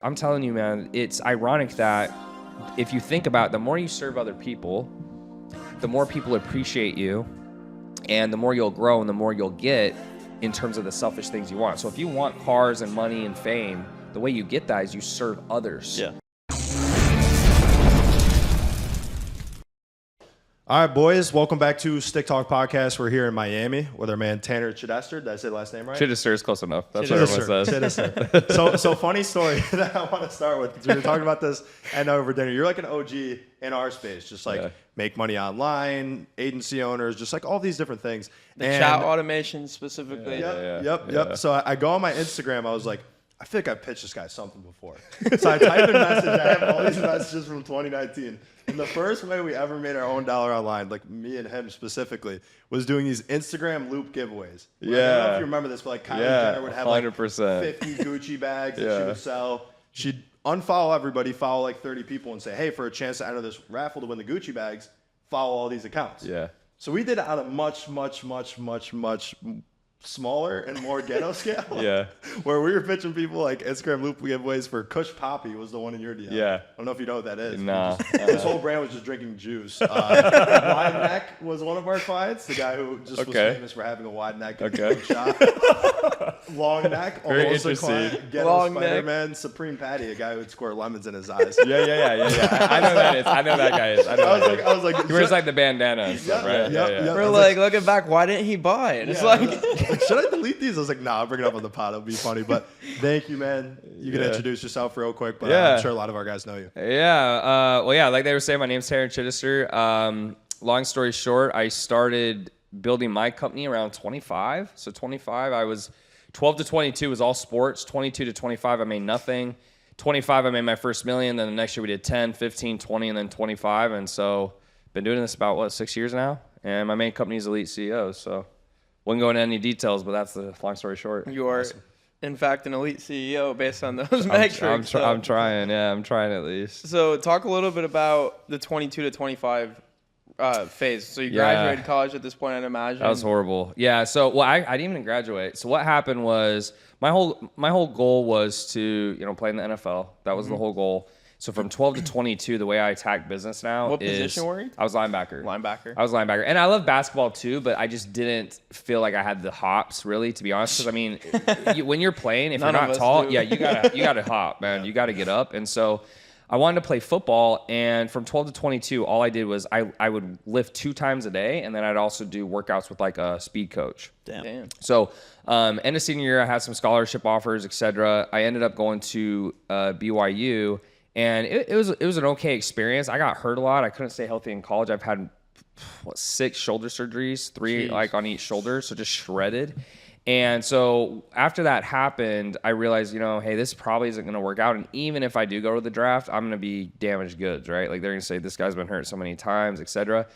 I'm telling you, man, it's ironic that if you think about it, the more you serve other people, the more people appreciate you, and the more you'll grow and the more you'll get in terms of the selfish things you want. So if you want cars and money and fame, the way you get that is you serve others. Yeah. All right, boys, welcome back to Stick Talk Podcast. We're here in Miami with our man Tanner Chidester. Did I say the last name right? Chidester is close enough. That's what everyone says. Chidester. So funny story that I want to start with. We were talking about this and over dinner. You're like an OG in our space, just like make money online, agency owners, just like all these different things. The chat automation specifically. Yep. So I go on my Instagram. I was like, I feel like I pitched this guy something before. So I type in message. I have all these messages from 2019. And the first way we ever made our own dollar online, like me and him specifically, was doing these Instagram loop giveaways. Right? I don't know if you remember this, but like Kylie Jenner would have 100%. like 50 Gucci bags that she would sell. She'd unfollow everybody, follow like 30 people, and say, hey, for a chance to enter this raffle to win the Gucci bags, follow all these accounts. Yeah. So we did it on a much smaller and more ghetto scale. Yeah. Where we were pitching people like Instagram loop giveaways for Kush Poppy was the one in your DM. Yeah. I don't know if you know what that is. Nah. His whole brand was just drinking juice. Wide Neck was one of our clients. The guy who just was famous for having a wide neck and a shot. Long Neck, Very almost a interesting. client. Ghetto Long Spider-Man, Supreme Patty, a guy who would squirt lemons in his eyes. Yeah. I know that is. I know that guy is. I was like, he wears like the bandana and stuff, right? Yeah. We're like, looking back, why didn't he buy it? It's like, should I delete these? I was like, nah, I'll bring it up on the pod. It'll be funny. But thank you, man. You can introduce yourself real quick, but I'm sure a lot of our guys know you. Like they were saying, my name's Tanner Chidester. Long story short, I started building my company around 25. So 25, I was 12 to 22 was all sports. 22 to 25, I made nothing. 25, I made my first million. Then the next year we did 10, 15, 20, and then 25. And so been doing this about, 6 years now? And my main company is Elite CEO. So wouldn't go into any details, but that's the long story short. you are, in fact, an elite CEO based on those metrics. I'm trying. Yeah, I'm trying at least. So talk a little bit about the 22 to 25 phase. So you graduated college at this point, I'd imagine. That was horrible. Yeah. So, I didn't even graduate. So what happened was my whole goal was to, play in the NFL. That was the whole goal. So from 12 to 22, the way I attack business now What position were you? I was linebacker. I was linebacker. And I love basketball too, but I just didn't feel like I had the hops really, to be honest. Because, I mean, when you're playing, if you're not tall, you gotta hop, man. You got to get up. And so I wanted to play football. And from 12 to 22, all I did was I would lift 2 times a day. And then I'd also do workouts with like a speed coach. Damn. So end of senior year, I had some scholarship offers, etc. I ended up going to BYU. And it was an okay experience. I got hurt a lot. I couldn't stay healthy in college. I've had 6 shoulder surgeries, 3 like on each shoulder, so just shredded. And so after that happened, I realized, hey, this probably isn't going to work out. And even if I do go to the draft, I'm going to be damaged goods, right? Like they're going to say this guy's been hurt so many times, etc.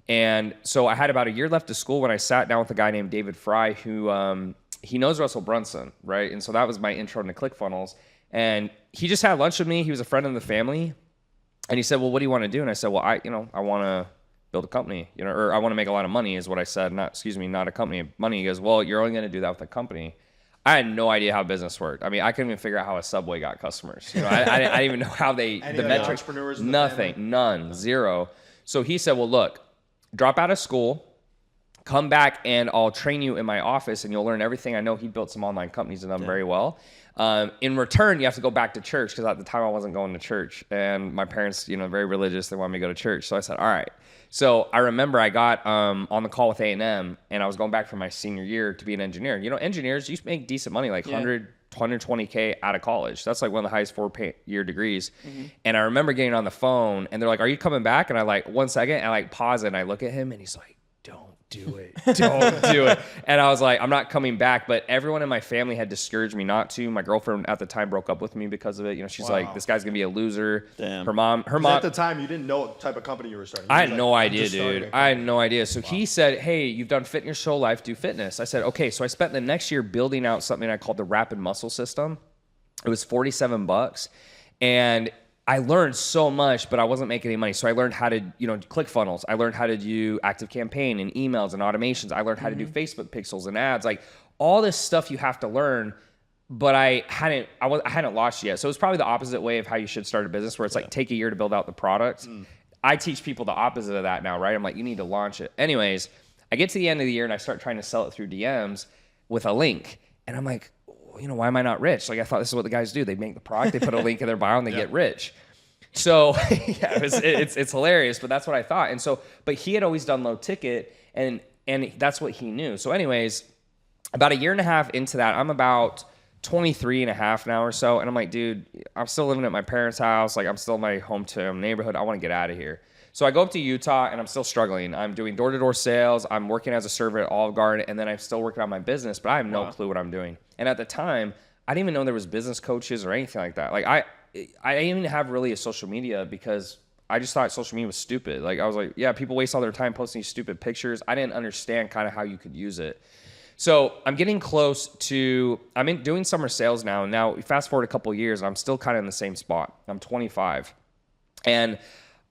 And so I had about a year left of school when I sat down with a guy named David Fry, who he knows Russell Brunson, right? And so that was my intro into ClickFunnels. And he just had lunch with me. He was a friend of the family. And he said, well, what do you want to do? And I said, well, I want to build a company, or I want to make a lot of money is what I said. Not a company, money. He goes, well, you're only going to do that with a company. I had no idea how business worked. I mean, I couldn't even figure out how a Subway got customers. I didn't even know how the metrics, entrepreneurs nothing, none, zero. So he said, well, look, drop out of school, come back and I'll train you in my office and you'll learn everything I know. He built some online companies and done very well. In return, you have to go back to church because at the time I wasn't going to church and my parents, very religious. They wanted me to go to church. So I said, all right. So I remember I got on the call with A&M and I was going back for my senior year to be an engineer. Engineers, you make decent money, like 120K out of college. That's like one of the highest 4-year degrees. Mm-hmm. And I remember getting on the phone and they're like, are you coming back? And I like, 1 second, and I pause it and I look at him and he's like, don't do it. Don't do it. And I was like, I'm not coming back. But everyone in my family had discouraged me not to. My girlfriend at the time broke up with me because of it. She's like, this guy's going to be a loser. Damn. Her mom. At the time, you didn't know what type of company you were starting. I had no idea, dude. I had no idea. So he said, hey, you've done fitness your whole life, do fitness. I said, okay. So I spent the next year building out something I called the Rapid Muscle System. It was $47. And I learned so much, but I wasn't making any money. So I learned how to, ClickFunnels. I learned how to do ActiveCampaign and emails and automations. I learned how to do Facebook pixels and ads, like all this stuff you have to learn. but I hadn't launched yet. So it was probably the opposite way of how you should start a business, where it's like take a year to build out the product. I teach people the opposite of that now, right? I'm like, you need to launch it. Anyways, I get to the end of the year and I start trying to sell it through DMs with a link. And I'm like, why am I not rich? Like, I thought this is what the guys do. They make the product, they put a link in their bio, and they get rich. So yeah, it's hilarious, but that's what I thought. And so, but he had always done low ticket, and that's what he knew. So anyways, about a year and a half into that, I'm about 23 and a half now or so. And I'm like, dude, I'm still living at my parents' house. Like, I'm still in my hometown neighborhood. I want to get out of here. So I go up to Utah and I'm still struggling. I'm doing door-to-door sales. I'm working as a server at Olive Garden, and then I'm still working on my business, but I have no clue what I'm doing. And at the time, I didn't even know there was business coaches or anything like that. Like, I didn't even have really a social media, because I just thought social media was stupid. Like, I was like, yeah, people waste all their time posting these stupid pictures. I didn't understand kind of how you could use it. So I'm getting close to, doing summer sales now. Now, fast forward a couple of years, and I'm still kind of in the same spot. I'm 25. And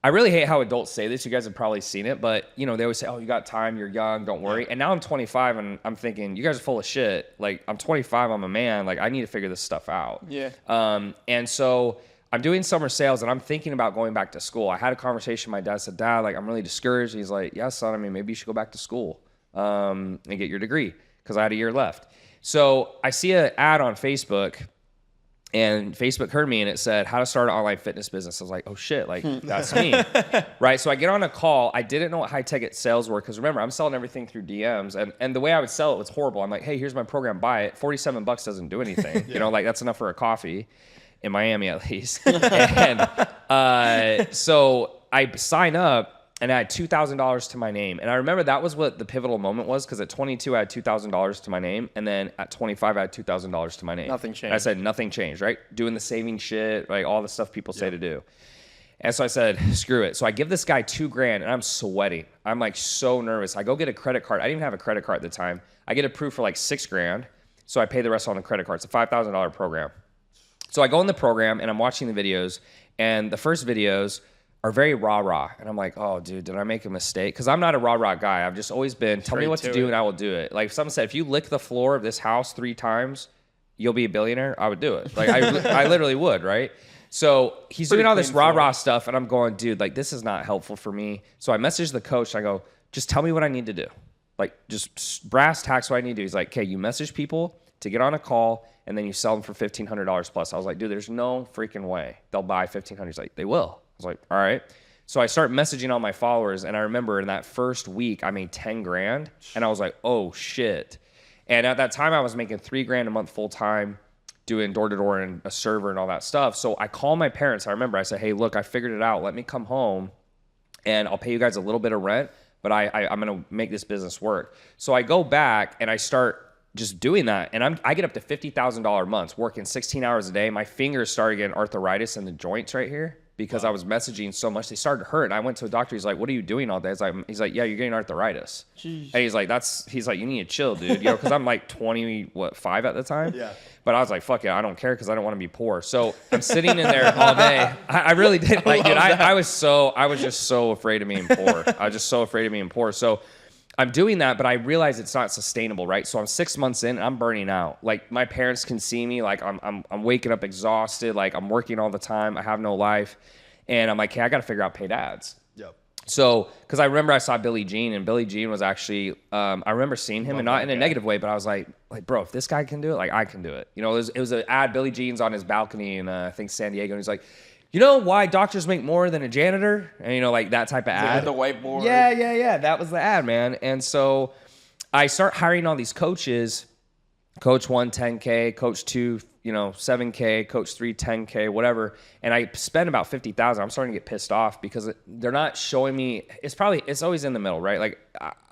I really hate how adults say this. You guys have probably seen it, but they always say, oh, you got time, you're young, don't worry. And now I'm 25 and I'm thinking, you guys are full of shit. Like, I'm 25, I'm a man. Like, I need to figure this stuff out. Yeah. And so I'm doing summer sales and I'm thinking about going back to school. I had a conversation with my dad. I said, Dad, like, I'm really discouraged. He's like, yeah, son, maybe you should go back to school and get your degree, because I had a year left. So I see an ad on Facebook, and Facebook heard me, and it said how to start an online fitness business. I was like, oh shit, like that's me. Right? So I get on a call. I didn't know what high ticket sales were, because remember, I'm selling everything through DMs, and the way I would sell it was horrible. I'm like, hey, here's my program, buy it. $47 doesn't do anything. Like, that's enough for a coffee in Miami, at least. And so I sign up, and I had $2,000 to my name. And I remember that was what the pivotal moment was, because at 22, I had $2,000 to my name. And then at 25, I had $2,000 to my name. Nothing changed. And I said, nothing changed, right? Doing the saving shit, like all the stuff people say to do. And so I said, screw it. So I give this guy $2,000, and I'm sweating. I'm like so nervous. I go get a credit card. I didn't even have a credit card at the time. I get approved for like $6,000. So I pay the rest on the credit card. It's a $5,000 program. So I go in the program, and I'm watching the videos. And the first videos are very rah-rah. And I'm like, oh, dude, did I make a mistake? Because I'm not a rah-rah guy. I've just always been, tell me what to do and I will do it. Like, if someone said, if you lick the floor of this house 3 times, you'll be a billionaire, I would do it. Like, I literally would, right? So he's doing all this rah-rah stuff, and I'm going, dude, like, this is not helpful for me. So I message the coach, and I go, just tell me what I need to do. Like, just brass tacks what I need to do. He's like, okay, you message people to get on a call, and then you sell them for $1,500 plus. I was like, dude, there's no freaking way they'll buy $1,500. He's like, they will. I was like, all right. So I start messaging all my followers, and I remember in that first week, I made $10,000, and I was like, oh shit. And at that time, I was making $3,000 a month full time, doing door to door and a server and all that stuff. So I call my parents. I remember I said, hey, look, I figured it out. Let me come home, and I'll pay you guys a little bit of rent, but I'm gonna make this business work. So I go back and I start just doing that, and I get up to $50,000 months, working 16 hours a day. My fingers started getting arthritis in the joints right here, because I was messaging so much. They started to hurt. I went to a doctor. He's like, what are you doing all day? He's like, yeah, you're getting arthritis. Jeez. And he's like, you need to chill, dude. Because I'm like 25 at the time. Yeah. But I was like, fuck it, I don't care, because I don't want to be poor. So I'm sitting in there all day. I really did. Like, dude, I was just so afraid of being poor. I was just so afraid of being poor. So I'm doing that, but I realize it's not sustainable, right? So I'm 6 months in, and I'm burning out. Like, my parents can see me, like I'm waking up exhausted, like I'm working all the time, I have no life, and I'm like, hey, I got to figure out paid ads. Yep. So, because I remember I saw Billie Jean, and Billie Jean was actually, I remember seeing him, and not in a negative way, but I was like, bro, if this guy can do it, like I can do it. It was an ad. Billie Jean's on his balcony in I think San Diego, and he's like, you know why doctors make more than a janitor? And, like that type of ad. The whiteboard. Yeah. That was the ad, man. And so I start hiring all these coaches. Coach 1, 10K, coach 2, 7K, coach 3, 10K, whatever. And I spend about $50,000. I'm starting to get pissed off, because they're not showing me. It's always in the middle, right? Like,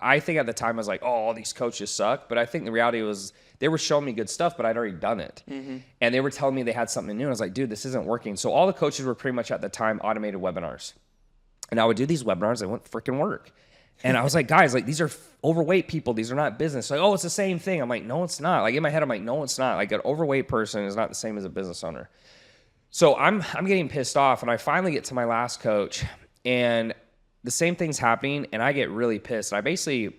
I think at the time I was like, oh, all these coaches suck. But I think the reality was, they were showing me good stuff, but I'd already done it. Mm-hmm. And they were telling me they had something new. And I was like, dude, this isn't working. So all the coaches were pretty much at the time automated webinars. And I would do these webinars. They wouldn't freaking work. And I was like, guys, like, these are overweight people. These are not business. Like, oh, it's the same thing. I'm like, no, it's not. Like, in my head, I'm like, no, it's not. Like, an overweight person is not the same as a business owner. So I'm getting pissed off. And I finally get to my last coach, and the same thing's happening. And I get really pissed. And I basically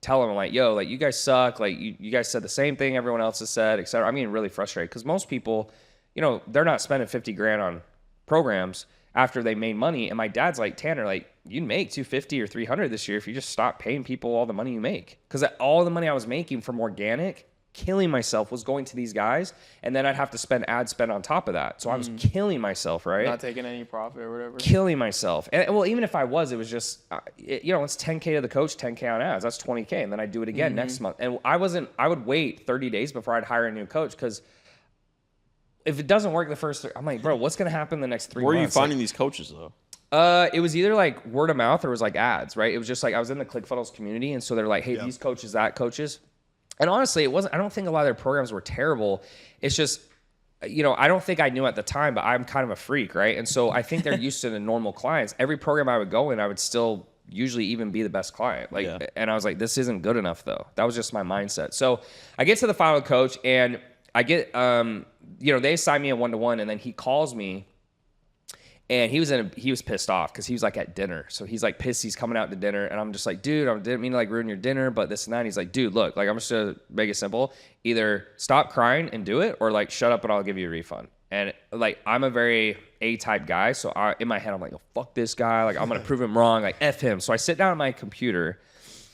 tell them like, yo, like you guys suck. Like you guys said the same thing everyone else has said, etc. I'm getting really frustrated because most people, you know, they're not spending 50 grand on programs after they made money. And my dad's like, Tanner, like you'd make 250 or 300 this year if you just stop paying people all the money you make. Because all the money I was making from organic, killing myself, was going to these guys, and then I'd have to spend ad spend on top of that. So I was killing myself, right? Not taking any profit or whatever. Killing myself. And well, even if I was, it was just, you know, it's 10K to the coach, 10K on ads. That's 20K. And then I'd do it again next month. And I would wait 30 days before I'd hire a new coach, because if it doesn't work the first, I'm like, bro, what's going to happen the next 3 months? Where are you finding these coaches though? It was either like word of mouth or it was like ads, right? It was just like I was in the ClickFunnels community, and so they're like, hey, these coaches, that coaches. And honestly, it wasn't, I don't think a lot of their programs were terrible. It's just, you know, I don't think I knew at the time, but I'm kind of a freak, right? And so I think they're used to the normal clients. Every program I would go in, I would still usually even be the best client. Like, and I was like, this isn't good enough though. That was just my mindset. So I get to the final coach, and I get, you know, they assign me a 1-to-1, and then he calls me. And he was pissed off because he was like at dinner. So he's like pissed he's coming out to dinner. And I'm just like, dude, I didn't mean to like ruin your dinner, but this and that. And he's like, dude, look, like I'm just gonna make it simple. Either stop crying and do it, or like shut up and I'll give you a refund. And like I'm a very A-type guy. So in my head, I'm like, oh, fuck this guy. Like I'm gonna prove him wrong. Like F him. So I sit down at my computer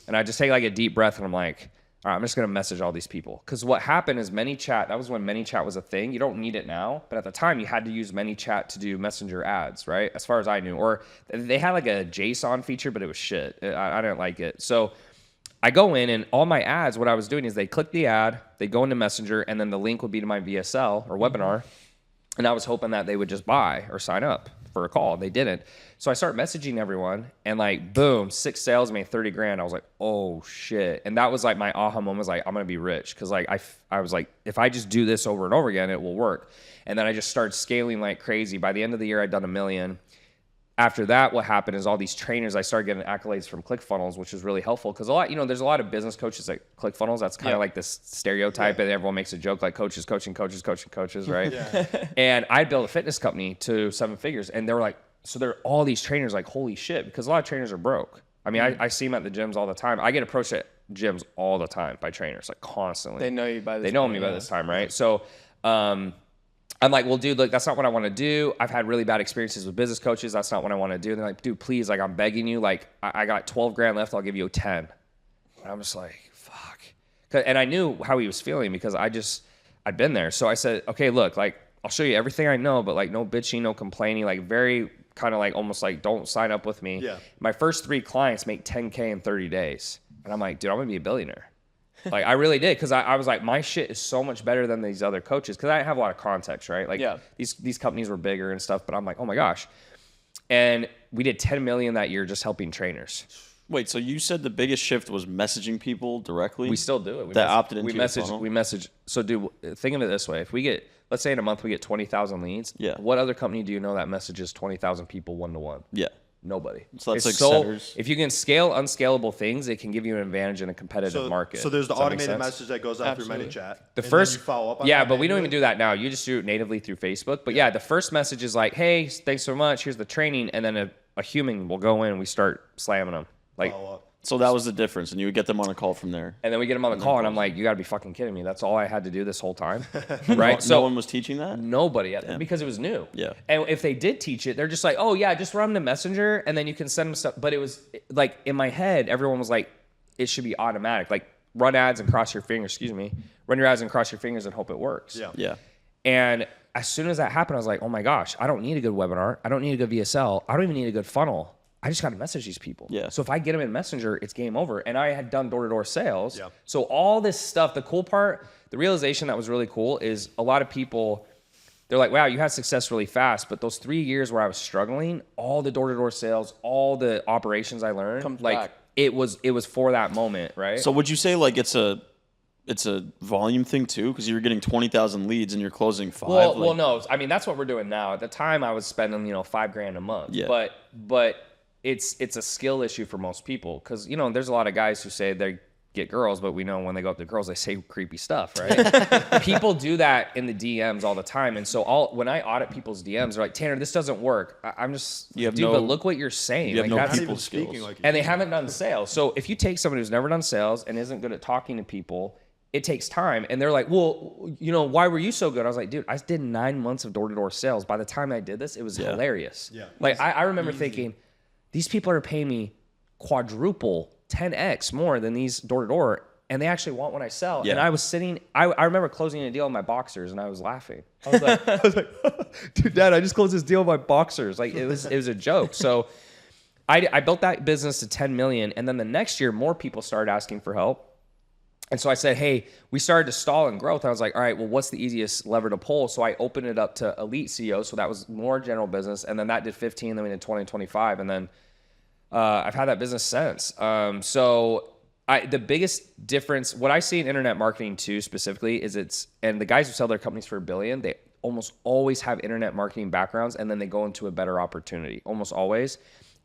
and I just take like a deep breath, and I'm like, all right, I'm just going to message all these people. Because what happened is ManyChat, that was when ManyChat was a thing. You don't need it now. But at the time, you had to use ManyChat to do messenger ads, right? As far as I knew. Or they had like a JSON feature, but it was shit. I didn't like it. So I go in, and all my ads, what I was doing is they click the ad, they go into Messenger, and then the link would be to my VSL or webinar. And I was hoping that they would just buy or sign up for a call. They didn't. So I start messaging everyone, and like, boom, 6 sales made 30 grand. I was like, oh shit. And that was like my aha moment, was like, I'm going to be rich. Cause like, I was like, if I just do this over and over again, it will work. And then I just started scaling like crazy. By the end of the year, I'd done $1 million. After that, what happened is all these trainers, I started getting accolades from ClickFunnels, which was really helpful. Cause a lot, you know, there's a lot of business coaches at ClickFunnels. That's kind of like this stereotype, and everyone makes a joke like coaches, coaching, coaches, right? And I built a fitness company to 7 figures, and they were like, so there are all these trainers like, holy shit, because a lot of trainers are broke. I mean, I see them at the gyms all the time. I get approached at gyms all the time by trainers, like constantly. They know you by this They know me by this time, right? So I'm like, well, dude, look, that's not what I want to do. I've had really bad experiences with business coaches. That's not what I want to do. And they're like, dude, please, like, I'm begging you. Like, I got 12 grand left. I'll give you 10. And I'm just like, fuck. And I knew how he was feeling because I'd been there. So I said, okay, look, like, I'll show you everything I know, but like, no bitching, no complaining, like very kind of like almost like, don't sign up with me. Yeah. My first 3 clients make 10K in 30 days. And I'm like, dude, I'm going to be a billionaire. Like, I really did, because I was like, my shit is so much better than these other coaches, because I didn't have a lot of context, right? Like, these companies were bigger and stuff, but I'm like, oh my gosh. And we did 10 million that year just helping trainers. Wait, so you said the biggest shift was messaging people directly? We still do it. That opted into your funnel? We message. So, dude, think of it this way. If we get, let's say in a month we get 20,000 leads. Yeah. What other company do you know that messages 20,000 people 1-to-1? Yeah. Nobody. So that's like centers. If you can scale unscalable things, it can give you an advantage in a competitive market. So there's the Does that make automated sense? message that goes out through ManyChat. The and first, then you follow up on yeah, that but we don't manually? even do that now. You just do it natively through Facebook. But yeah, the first message is like, hey, thanks so much. Here's the training. And then a human will go in and we start slamming them. Like, Follow up. So that was the difference, and you would get them on a call from there. and then we get them on the call, and I'm like, you got to be fucking kidding me. That's all I had to do this whole time. Right? So no one was teaching that? Nobody, because it was new. Yeah. And if they did teach it, they're just like, oh, yeah, just run the messenger, and then you can send them stuff. But it was like, in my head, everyone was like, it should be automatic. Like, run ads and cross your fingers, run your ads and cross your fingers and hope it works. Yeah. Yeah. And as soon as that happened, I was like, oh my gosh, I don't need a good webinar. I don't need a good VSL. I don't even need a good funnel. I just got to message these people. Yeah. So if I get them in Messenger, it's game over. And I had done door-to-door sales. Yeah. So all this stuff, the cool part, the realization that was really cool is a lot of people, they're like, wow, you had success really fast. But those 3 years where I was struggling, all the door-to-door sales, all the operations I learned, Comes like back. it was for that moment, right? So would you say like it's a volume thing too? Because you're getting 20,000 leads and you're closing 5. Well, no. I mean, that's what we're doing now. At the time, I was spending, $5,000 a month. Yeah. But it's a skill issue for most people, because there's a lot of guys who say get girls, but we know when they go up to girls, they say creepy stuff, right? People do that in the DMs all the time. And so when I audit people's DMs, they're like, Tanner, this doesn't work. I'm just, dude, but look what you're saying. You have no that's people skills. And they haven't done sales. So if you take someone who's never done sales and isn't good at talking to people, it takes time. And they're like, well, why were you so good? I was like, dude, I did 9 months of door-to-door sales. By the time I did this, it was hilarious. Yeah. Like I remember thinking, these people are paying me quadruple, 10x more than these door-to-door, and they actually want what I sell. Yeah. And I was sitting, I remember closing a deal in my boxers, and I was laughing. I was like, dude, Dad, I just closed this deal with my boxers. Like it was a joke. So I built that business to 10 million, and then the next year, more people started asking for help. And so I said, hey, we started to stall in growth. I was like, all right, well, what's the easiest lever to pull? So I opened it up to elite CEOs. So that was more general business. And then that did 15, then we did 20, 25. And then I've had that business since. So the biggest difference, what I see in internet marketing too, specifically is and the guys who sell their companies for $1 billion, they almost always have internet marketing backgrounds, and then they go into a better opportunity, almost always.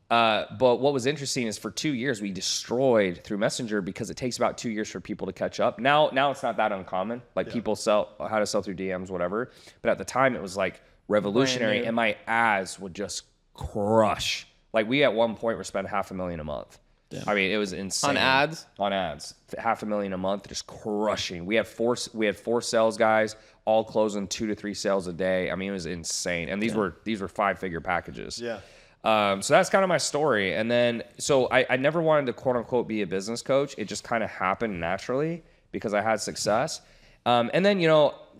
But what was interesting is for 2 years, we destroyed through Messenger because it takes about 2 years for people to catch up. Now it's not that uncommon. Like people sell how to sell through DMs, whatever. But at the time it was like revolutionary, and my ads would just crush. Like we at one point were spending $500,000 a month. Damn. I mean, it was insane. On ads? On ads. $500,000 a month, just crushing. We had four sales guys, all closing 2 to 3 sales a day. I mean, it was insane. And these were 5-figure packages. Yeah. So that's kind of my story. And then, so I never wanted to quote unquote be a business coach. It just kind of happened naturally because I had success. And then,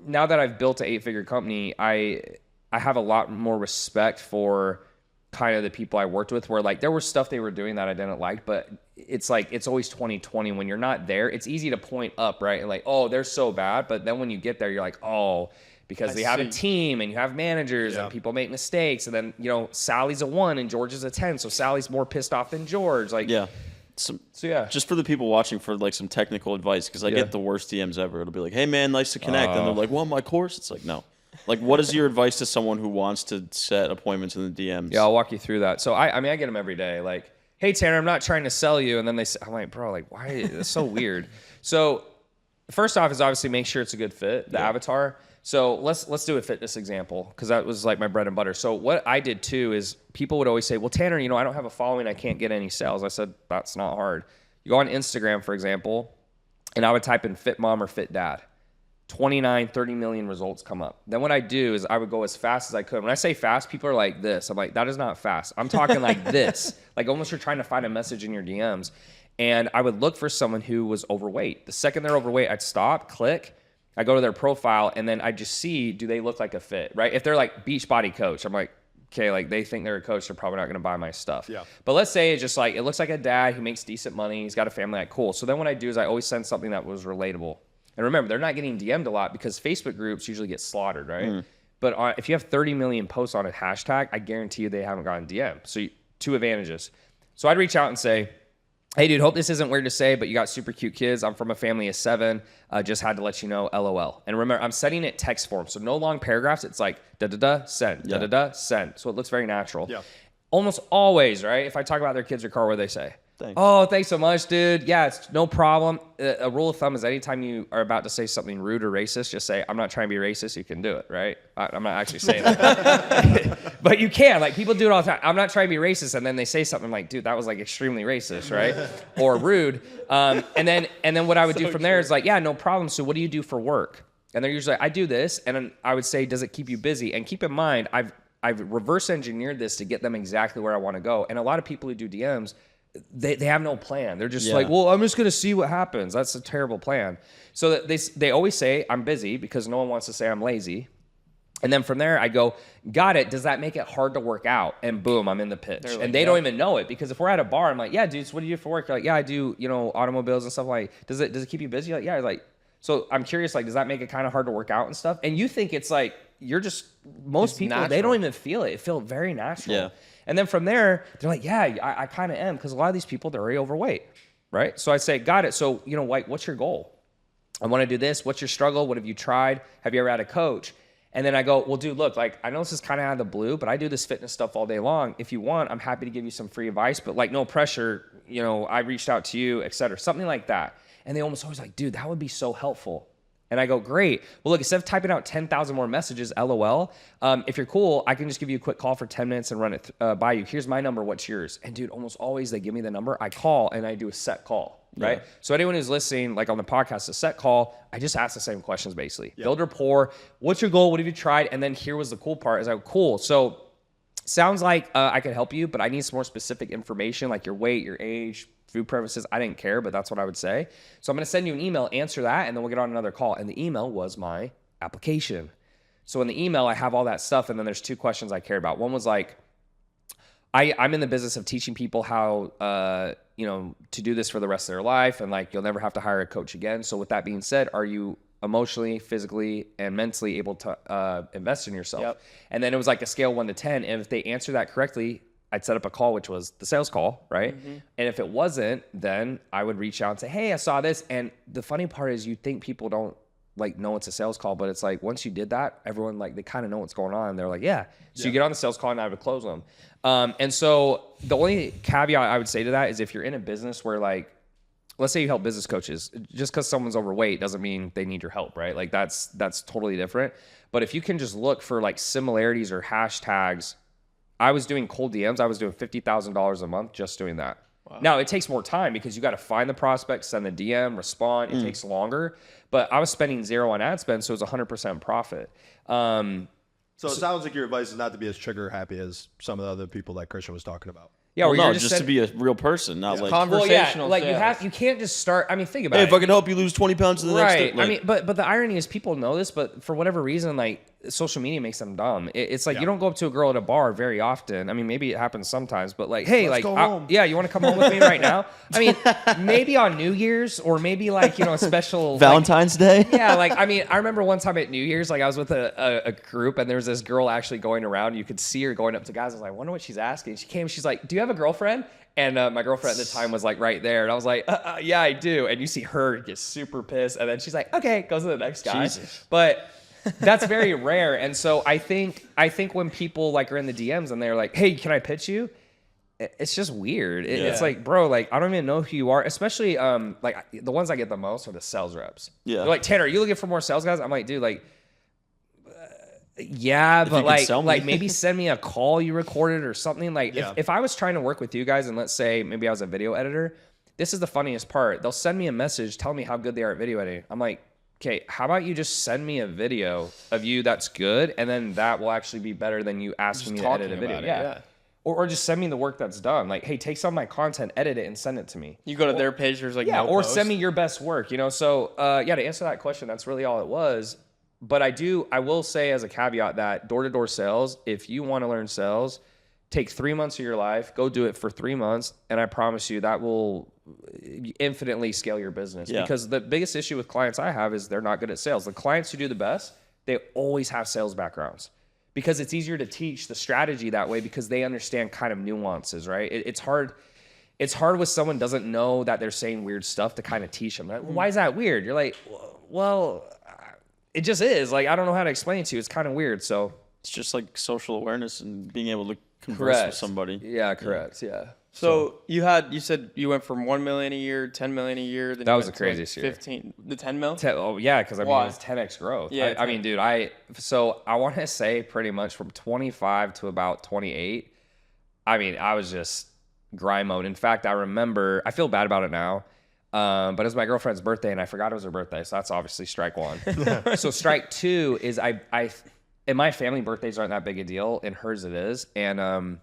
now that I've built an 8-figure company, I have a lot more respect for kind of the people I worked with, where like there was stuff they were doing that I didn't like, but it's like, it's always 20/20 when you're not there. It's easy to point up, right? And like, oh, they're so bad. But then when you get there, you're like, oh, because they have a team and you have managers and people make mistakes. And then, Sally's a 1 and George is a 10. So Sally's more pissed off than George. Like, So just for the people watching, for like some technical advice, because I get the worst DMs ever. It'll be like, hey man, nice to connect. And they're like, want my course? It's like, no. Like, what is your advice to someone who wants to set appointments in the DMs? Yeah, I'll walk you through that. So I mean, I get them every day. Like, hey Tanner, I'm not trying to sell you. And then I'm like, bro, like, why? That's so weird. So first off is obviously make sure it's a good fit, the avatar. So let's do a fitness example, because that was like my bread and butter. So what I did too is people would always say, well, Tanner, I don't have a following. I can't get any sales. I said, that's not hard. You go on Instagram, for example, and I would type in fit mom or fit dad. 29, 30 million results come up. Then what I do is I would go as fast as I could. When I say fast, people are like this. I'm like, that is not fast. I'm talking like this, like almost you're trying to find a message in your DMs. And I would look for someone who was overweight. The second they're overweight, I'd stop, click, I go to their profile, and then I just see, do they look like a fit, right? If they're like Beachbody coach, I'm like, okay, like they think they're a coach, they're probably not going to buy my stuff. Yeah. But let's say it's just like, it looks like a dad who makes decent money. He's got a family, like cool. So then what I do is I always send something that was relatable. And remember, they're not getting DM'd a lot because Facebook groups usually get slaughtered, right? But if you have 30 million posts on a hashtag, I guarantee you they haven't gotten DM. So 2 advantages. So I'd reach out and say, hey, dude, hope this isn't weird to say, but you got super cute kids. I'm from a family of 7. Just had to let you know, LOL. And remember, I'm setting it text form. So no long paragraphs. It's like da-da-da, send, da-da-da, send. So it looks very natural. Yeah. Almost always, right? If I talk about their kids or car, what do they say? Thanks. Oh, thanks so much, dude. Yeah, it's no problem. A rule of thumb is anytime you are about to say something rude or racist, just say, I'm not trying to be racist. You can do it, right? I'm not actually saying that. But you can. Like, people do it all the time. I'm not trying to be racist. And then they say something like, dude, that was like extremely racist, right? Or rude. And then what I would do from there is like, yeah, no problem. So what do you do for work? And they're usually like, I do this. And then I would say, does it keep you busy? And keep in mind, I've reverse engineered this to get them exactly where I want to go. And a lot of people who do DMs, they have no plan. They're just like, well, I'm just going to see what happens. That's a terrible plan. So they always say I'm busy because no one wants to say I'm lazy. And then from there I go, got it. Does that make it hard to work out? And boom, I'm in the pitch. Like, and they don't even know it, because if we're at a bar, I'm like, yeah, dude, so what do you do for work? You're like, yeah, I do, automobiles and stuff. Like, does it keep you busy? Like, yeah. Like, so I'm curious, like, does that make it kind of hard to work out and stuff? And you think it's like, most people, natural. They don't even feel it. It feels very natural. Yeah. And then from there, they're like, yeah, I kind of am. Because a lot of these people, they're already overweight, right? So I say, got it. So, what's your goal? I want to do this. What's your struggle? What have you tried? Have you ever had a coach? And then I go, well, dude, look, like, I know this is kind of out of the blue, but I do this fitness stuff all day long. If you want, I'm happy to give you some free advice, but like, no pressure. You know, I reached out to you, et cetera, something like that. And they almost always like, dude, that would be so helpful. And I go, great. Well, look, instead of typing out 10,000 more messages, LOL, if you're cool, I can just give you a quick call for 10 minutes and run it by you. Here's my number. What's yours? And dude, almost always they give me the number. I call and I do a set call. Right. Yeah. So anyone who's listening, like on the podcast, a set call, I just ask the same questions basically. Yep. Build rapport. What's your goal? What have you tried? And then here was the cool part is I go, cool. So sounds like I could help you, but I need some more specific information, like your weight, your age, food preferences. I didn't care, but that's what I would say. So I'm going to send you an email, answer that, and then we'll get on another call. And the email was my application. So in the email, I have all that stuff. And then there's 2 questions I care about. One was like, I'm in the business of teaching people how, to do this for the rest of their life. And like, you'll never have to hire a coach again. So with that being said, are you emotionally, physically, and mentally able to invest in yourself? Yep. And then it was like a scale 1 to 10. And if they answer that correctly, I'd set up a call, which was the sales call, right? Mm-hmm. And if it wasn't, then I would reach out and say, hey, I saw this. And the funny part is you think people don't like know it's a sales call, but it's like once you did that, everyone like they kind of know what's going on. They're like, yeah. So you get on the sales call and I would close them. And so the only caveat I would say to that is if you're in a business where like, let's say you help business coaches, just because someone's overweight doesn't mean they need your help, right? Like that's totally different. But if you can just look for like similarities or hashtags, I was doing cold DMs. I was doing $50,000 a month just doing that. Wow. Now it takes more time because you got to find the prospect, send the DM, respond. It takes longer, but I was spending 0 on ad spend. So it was 100% profit. So it sounds like your advice is not to be as trigger happy as some of the other people that Christian was talking about. Yeah, well, no, just to be a real person, not like conversational. Well, yeah, like you can't just start. I mean, think about it. Hey, if I can help you lose 20 pounds in the next day. Right. I mean, but the irony is people know this, but for whatever reason, like social media makes them dumb. It's like you don't go up to a girl at a bar very often. I mean, maybe it happens sometimes, but like, hey, let's like, go home. Yeah, you want to come home with me right now? I mean, maybe on New Year's or maybe like, a special Valentine's Day. Yeah, like, I mean, I remember one time at New Year's, like I was with a group and there was this girl actually going around. You could see her going up to guys. I was like, I wonder what she's asking. She came, she's like, do you have a girlfriend? And my girlfriend at the time was like right there. And I was like, yeah, I do. And you see her get super pissed. And then she's like, okay, goes to the next guy. Jesus. But that's very rare. And so I think when people like are in the DMs and they're like, hey, can I pitch you? It's just weird. It's like, bro, like, I don't even know who you are. Especially like the ones I get the most are the sales reps. Yeah. They're like, Tanner, are you looking for more sales guys? I'm like, dude, like, yeah, but like maybe send me a call you recorded or something. Like if I was trying to work with you guys and let's say maybe I was a video editor, this is the funniest part. They'll send me a message telling me how good they are at video editing. I'm like, okay, how about you just send me a video of you that's good, and then that will actually be better than you asking me to edit a video. Yeah. Or just send me the work that's done. Like, hey, take some of my content, edit it, and send it to me. You go to their page, there's like no or post. Send me your best work. So to answer that question, that's really all it was. But I will say as a caveat that door-to-door sales, if you want to learn sales, take 3 months of your life, go do it for 3 months, and I promise you that will infinitely scale your business. Yeah. Because the biggest issue with clients I have is they're not good at sales. The clients who do the best, they always have sales backgrounds because it's easier to teach the strategy that way because they understand kind of nuances, right? It's hard. It's hard when someone doesn't know that they're saying weird stuff to kind of teach them. Like, why is that weird? You're like, well, it just is. Like, I don't know how to explain it to you. It's kind of weird. So it's just like social awareness and being able to converse with somebody. Yeah, correct. Yeah. So you said you went from 1 million a year, 10 million a year. Then that was the craziest year. 15, the 10 mil? Oh yeah, because I mean it was 10x growth. Yeah. I mean, dude, I want to say pretty much from 25 to about 28. I mean, I was just grind mode. In fact, I remember. I feel bad about it now. But it was my girlfriend's birthday and I forgot it was her birthday. So that's obviously strike one. So strike two is I in my family, birthdays aren't that big a deal. In hers it is. And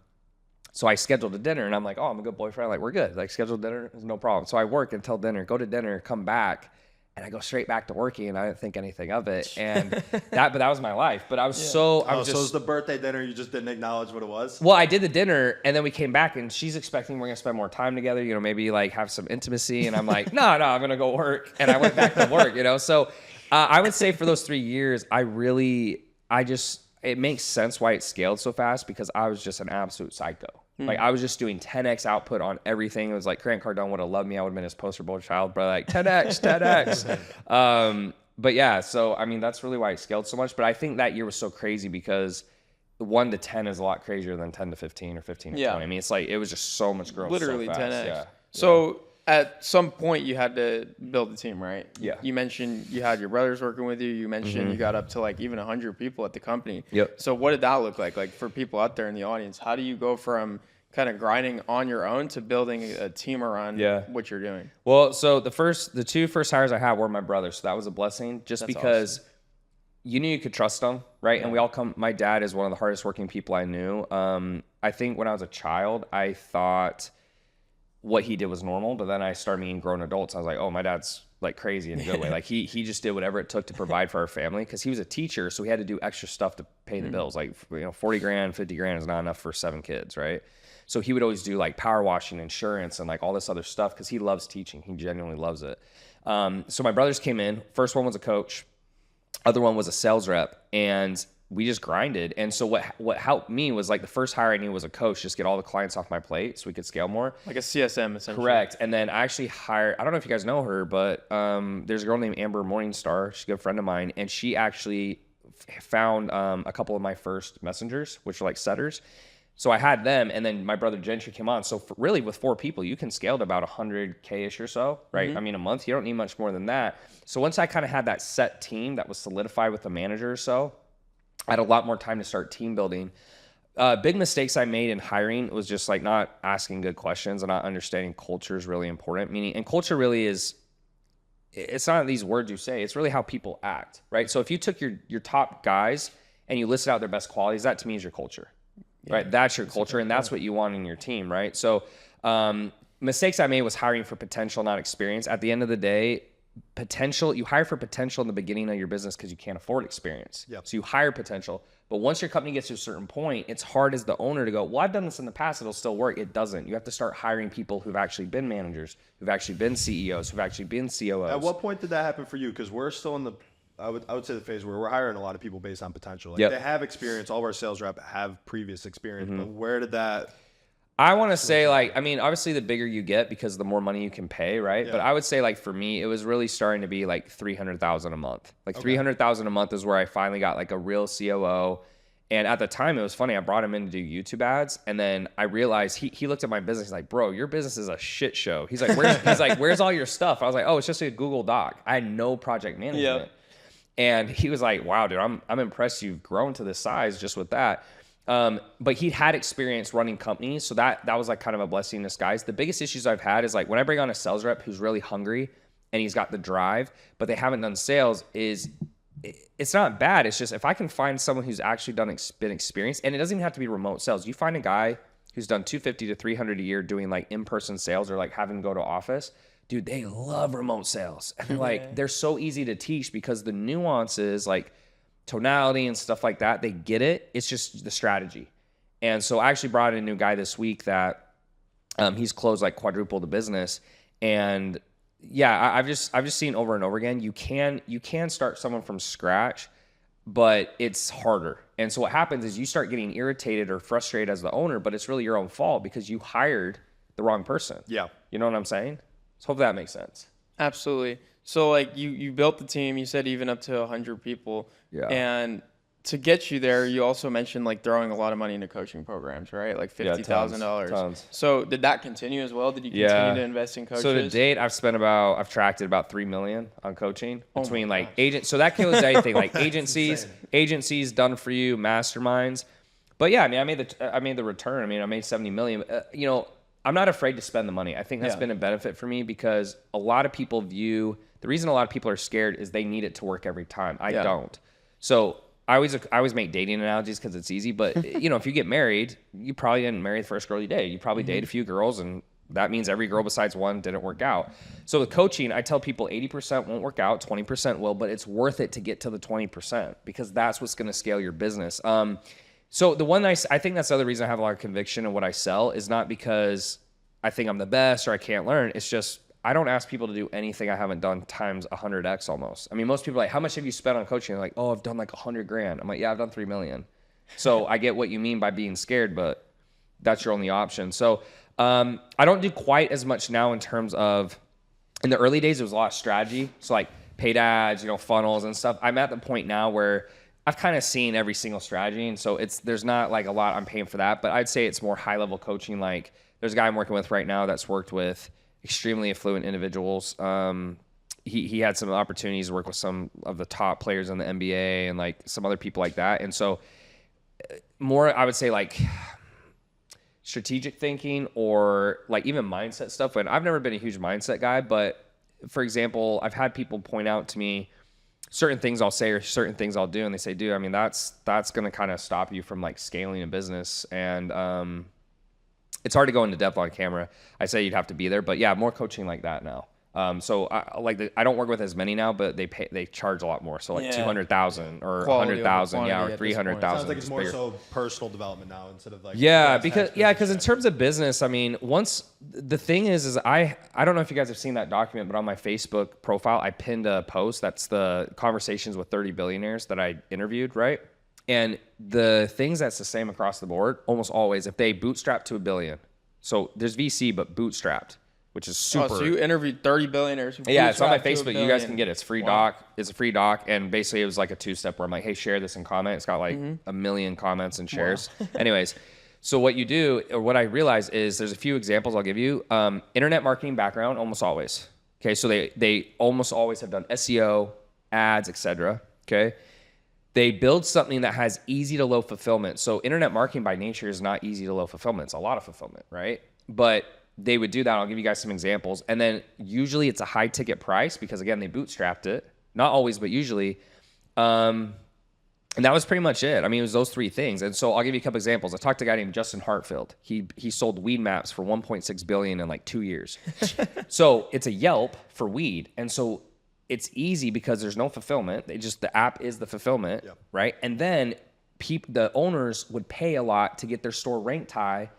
so I scheduled a dinner and I'm like, oh, I'm a good boyfriend. Like, we're good. Like, scheduled dinner is no problem. So I work until dinner, go to dinner, come back, and I go straight back to working and I didn't think anything of it. And that was my life. But I was so it was the birthday dinner, you just didn't acknowledge what it was? Well, I did the dinner and then we came back and she's expecting we're gonna spend more time together, maybe like have some intimacy. And I'm like, no, I'm gonna go work. And I went back to work, So I would say for those 3 years, it makes sense why it scaled so fast because I was just an absolute psycho. Like, I was just doing 10x output on everything. It was like Grant Cardone would have loved me. I would have been his poster boy child, but like 10x. But yeah, so I mean, that's really why it scaled so much. But I think that year was so crazy because 1 to 10 is a lot crazier than 10 to 15 or 15 to 20. I mean, it's like it was just so much growth. Literally so fast. 10x. Yeah. So at some point you had to build a team, right? Yeah. You mentioned you had your brothers working with you. You mentioned you got up to like even 100 people at the company. Yep. So what did that look like? Like for people out there in the audience, how do you go from kind of grinding on your own to building a team around what you're doing? Well, so the 2 first hires I had were my brothers. So that was a blessing just That's because awesome. you knew you could trust them, right? And we all my dad is one of the hardest working people I knew. I think when I was a child, I thought what he did was normal, but then I started meeting grown adults. I was like, oh, my dad's like crazy in a good way. Like he just did whatever it took to provide for our family because he was a teacher. So he had to do extra stuff to pay the bills. Like, 40 grand, 50 grand is not enough for 7 kids, right? So he would always do like power washing, insurance, and like all this other stuff because he loves teaching. He genuinely loves it. So my brothers came in. First one was a coach. Other one was a sales rep. And we just grinded. And so what helped me was like the first hire I knew was a coach, just get all the clients off my plate so we could scale more. Like a CSM, essentially. Correct. And then I actually hired, I don't know if you guys know her, but there's a girl named Amber Morningstar. She's a good friend of mine. And she actually found a couple of my first messengers, which are like setters. So I had them, and then my brother Gentry came on. So really with 4 people, you can scale to about 100K-ish or so, right? I mean, a month, you don't need much more than that. So once I kind of had that set team that was solidified with a manager or so, I had a lot more time to start team building. Big mistakes I made in hiring was just like not asking good questions and not understanding culture is really important. And culture really is, it's not these words you say, it's really how people act, right? So if you took your top guys and you listed out their best qualities, that to me is your culture, right? That's your culture, and that's what you want in your team, right? So mistakes I made was hiring for potential, not experience. At the end of the day, potential, you hire for potential in the beginning of your business because you can't afford experience. Yep. So you hire potential. But once your company gets to a certain point, it's hard as the owner to go, well, I've done this in the past, it'll still work. It doesn't. You have to start hiring people who've actually been managers, who've actually been CEOs, who've actually been COOs. At what point did that happen for you? Because we're still in the, I would say the phase where we're hiring a lot of people based on potential. Like they have experience. All of our sales rep have previous experience. But where did that? I want to say, like, I mean, obviously the bigger you get because the more money you can pay, right? Yeah. But I would say, like, for me, it was really starting to be like 300,000 a month. Like 300,000 a month is where I finally got like a real COO. And at the time, it was funny. I brought him in to do YouTube ads, and then I realized he looked at my business. He's like, "Bro, your business is a shit show." He's like, "Where's all your stuff?" I was like, "Oh, it's just a Google Doc." I had no project management. Yep. And he was like, "Wow, dude, I'm impressed you've grown to this size just with that." But he had experience running companies, so that was like kind of a blessing in disguise. The biggest issues I've had is like when I bring on a sales rep who's really hungry and he's got the drive, but they haven't done sales, it's not bad. It's just if I can find someone who's actually been experienced, and it doesn't even have to be remote sales. You find a guy who's done 250 to 300 a year doing like in-person sales or like having to go to office. Dude, they love remote sales. And they're like, they're so easy to teach because the nuances like tonality and stuff like that, they get it. It's just the strategy. And so I actually brought in a new guy this week that he's closed like quadruple the business. And yeah, I've just seen over and over again, you can start someone from scratch, but it's harder. And so what happens is you start getting irritated or frustrated as the owner, but it's really your own fault because you hired the wrong person. Yeah. You know what I'm saying? So hopefully that makes sense. Absolutely. So like you built the team, you said even up to 100 people. Yeah. And to get you there, you also mentioned like throwing a lot of money into coaching programs, right? Like $50,000. Tons. So did that continue as well? Did you continue to invest in coaches? So to date, I've tracked about $3 million on coaching between like agents. So that kills anything like agencies done for you, masterminds. But yeah, I mean, I made the return. I mean, I made 70 million. I'm not afraid to spend the money. I think that's been a benefit for me because a lot of people the reason a lot of people are scared is they need it to work every time. I don't. So I always make dating analogies because it's easy. But if you get married, you probably didn't marry the first girl you date. You probably date a few girls, and that means every girl besides one didn't work out. So with coaching, I tell people 80% won't work out, 20% will, but it's worth it to get to the 20% because that's what's going to scale your business. So the one I think that's the other reason I have a lot of conviction in what I sell is not because I think I'm the best or I can't learn. It's just I don't ask people to do anything I haven't done times 100x almost. I mean, most people are like, how much have you spent on coaching? They're like, oh, I've done like 100 grand. I'm like, yeah, I've done 3 million. So I get what you mean by being scared, but that's your only option. So I don't do quite as much now in terms of, in the early days, it was a lot of strategy. So like paid ads, funnels and stuff. I'm at the point now where I've kind of seen every single strategy. And so there's not like a lot I'm paying for that, but I'd say it's more high level coaching. Like there's a guy I'm working with right now that's worked with extremely affluent individuals. He had some opportunities to work with some of the top players in the NBA and like some other people like that. And so more, I would say like strategic thinking or like even mindset stuff. And I've never been a huge mindset guy, but for example, I've had people point out to me certain things I'll say or certain things I'll do. And they say, dude, I mean, that's going to kind of stop you from like scaling a business. And it's hard to go into depth on camera. I say you'd have to be there, but yeah, more coaching like that now. So I don't work with as many now, but they charge a lot more. So like 200,000 or 100,000, or 300,000. Sounds like it's more so personal development now instead of like because in terms of business, I mean, once the thing is I don't know if you guys have seen that document, but on my Facebook profile, I pinned a post that's the conversations with 30 billionaires that I interviewed, right? And the things that's the same across the board, almost always, if they bootstrap to $1 billion. So there's VC, but bootstrapped, which is super. Oh, so you interviewed 30 billionaires. Yeah, it's on my Facebook. You guys can get it. It's free doc. It's a free doc. And basically it was like a 2-step where I'm like, hey, share this and comment. It's got like 1 million comments and shares. Anyways, so what you do, or what I realize is there's a few examples I'll give you. Internet marketing background, almost always. Okay, so they almost always have done SEO, ads, etc. Okay. They build something that has easy to low fulfillment. So internet marketing by nature is not easy to low fulfillment. It's a lot of fulfillment, right? But they would do that. I'll give you guys some examples. And then usually it's a high ticket price because again, they bootstrapped it. Not always, but usually. And that was pretty much it. I mean, it was those 3 things. And so I'll give you a couple examples. I talked to a guy named Justin Hartfield. He sold weed maps for $1.6 billion in like 2 years. So it's a Yelp for weed. And so it's easy because there's no fulfillment. The app is the fulfillment, right? And then the owners would pay a lot to get their store ranked high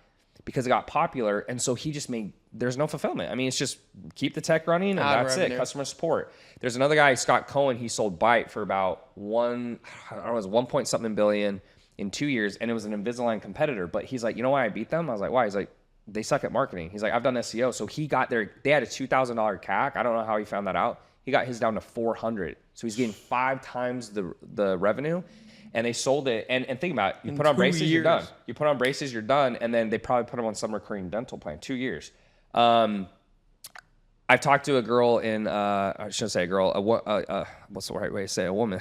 because it got popular. And so he just there's no fulfillment. I mean, it's just keep the tech running and that's it. Customer support. There's another guy, Scott Cohen. He sold Byte for about it was 1 billion in 2 years. And it was an Invisalign competitor. But he's like, you know why I beat them? I was like, why? He's like, they suck at marketing. He's like, I've done SEO. So he got they had a $2,000 CAC. I don't know how he found that out. He got his down to 400. So he's getting 5 times the revenue. And they sold it. And think about it. You put on braces, you're done. You put on braces, you're done. And then they probably put them on some recurring dental plan. 2 years. I've talked to a girl I shouldn't say a girl, what's the right way to say a woman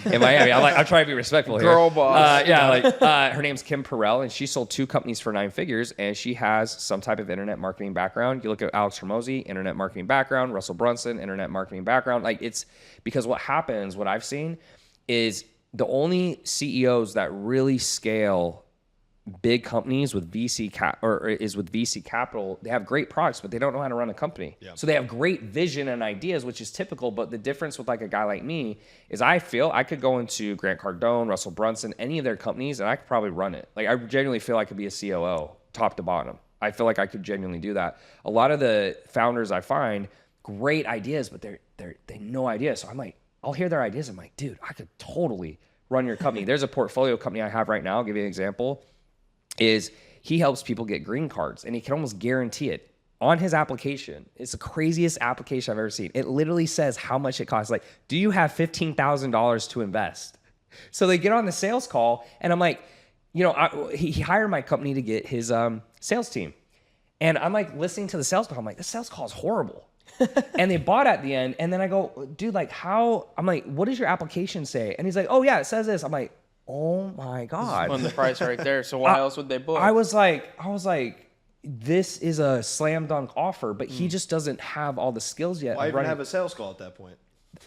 in Miami. I'm trying to be respectful here. Girl boss. Her name's Kim Perrell, and she sold 2 companies for 9 figures, and she has some type of internet marketing background. You look at Alex Hormozi, internet marketing background, Russell Brunson, internet marketing background. Like it's because what happens, what I've seen is the only CEOs that really scale big companies with VC capital, they have great products, but they don't know how to run a company. Yeah. So they have great vision and ideas, which is typical. But the difference with like a guy like me is I feel I could go into Grant Cardone, Russell Brunson, any of their companies, and I could probably run it. Like I genuinely feel I could be a COO top to bottom. I feel like I could genuinely do that. A lot of the founders I find great ideas, but they no idea. So I'm like, I'll hear their ideas. I'm like, dude, I could totally run your company. There's a portfolio company I have right now. I'll give you an example. Is he helps people get green cards, and he can almost guarantee it on his application. It's the craziest application I've ever seen. It literally says how much it costs. Like, do you have $15,000 to invest? So they get on the sales call, and I'm like, he hired my company to get his sales team. And I'm like listening to the sales call. I'm like, this sales call is horrible. And they bought at the end. And then I go, dude, like how? I'm like, what does your application say? And he's like, oh yeah, it says this. I'm like, oh my God. On the price right there. So why else would they book? I was like, this is a slam dunk offer, but he just doesn't have all the skills yet. Why even have a sales call at that point?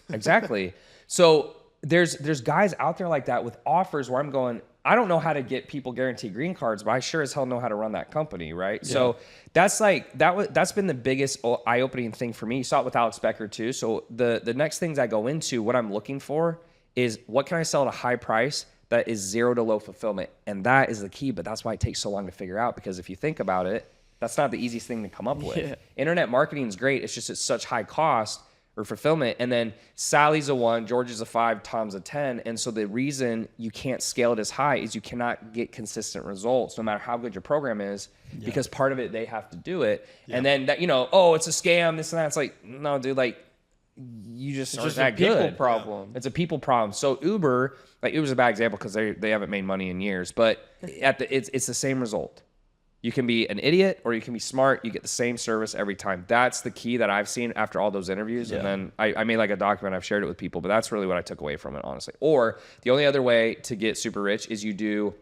Exactly. So there's guys out there like that with offers where I'm going, I don't know how to get people guaranteed green cards, but I sure as hell know how to run that company, right? Yeah. So that's been the biggest eye-opening thing for me. You saw it with Alex Becker too. So the next things I go into, what I'm looking for is what can I sell at a high price that is 0 to low fulfillment, and that is the key. But that's why it takes so long to figure out, because if you think about it, that's not the easiest thing to come up with. Yeah. Internet marketing is great. It's just it's such high cost or fulfillment. And then Sally's a 1, George is a 5, Tom's a 10. And so the reason you can't scale it as high is you cannot get consistent results no matter how good your program is, because part of it, they have to do it. Yeah. And then that, it's a scam, this and that. It's like, no, dude, like you just aren't just that a people good. problem. It's a people problem. So Uber, like Uber's a bad example because they haven't made money in years, but it's the same result. You can be an idiot or you can be smart. You get the same service every time. That's the key that I've seen after all those interviews. Yeah. And then I made like a document. I've shared it with people, but that's really what I took away from it, honestly. Or the only other way to get super rich is you do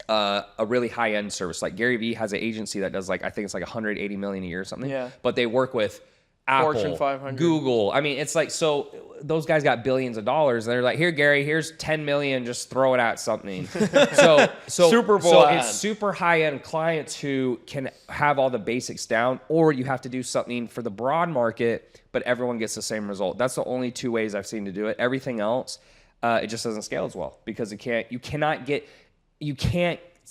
a really high end service. Like Gary Vee has an agency that does like, I think it's like 180 million a year or something. Yeah. But they work with Apple, Fortune 500. Google. I mean, it's like, so those guys got billions of dollars. And they're like, here, Gary, here's 10 million. Just throw it at something. So Super Bowl so ad. it's super high end clients who can have all the basics down, or you have to do something for the broad market, but everyone gets the same result. That's the only two ways I've seen to do it. Everything else, it just doesn't scale as well because you can't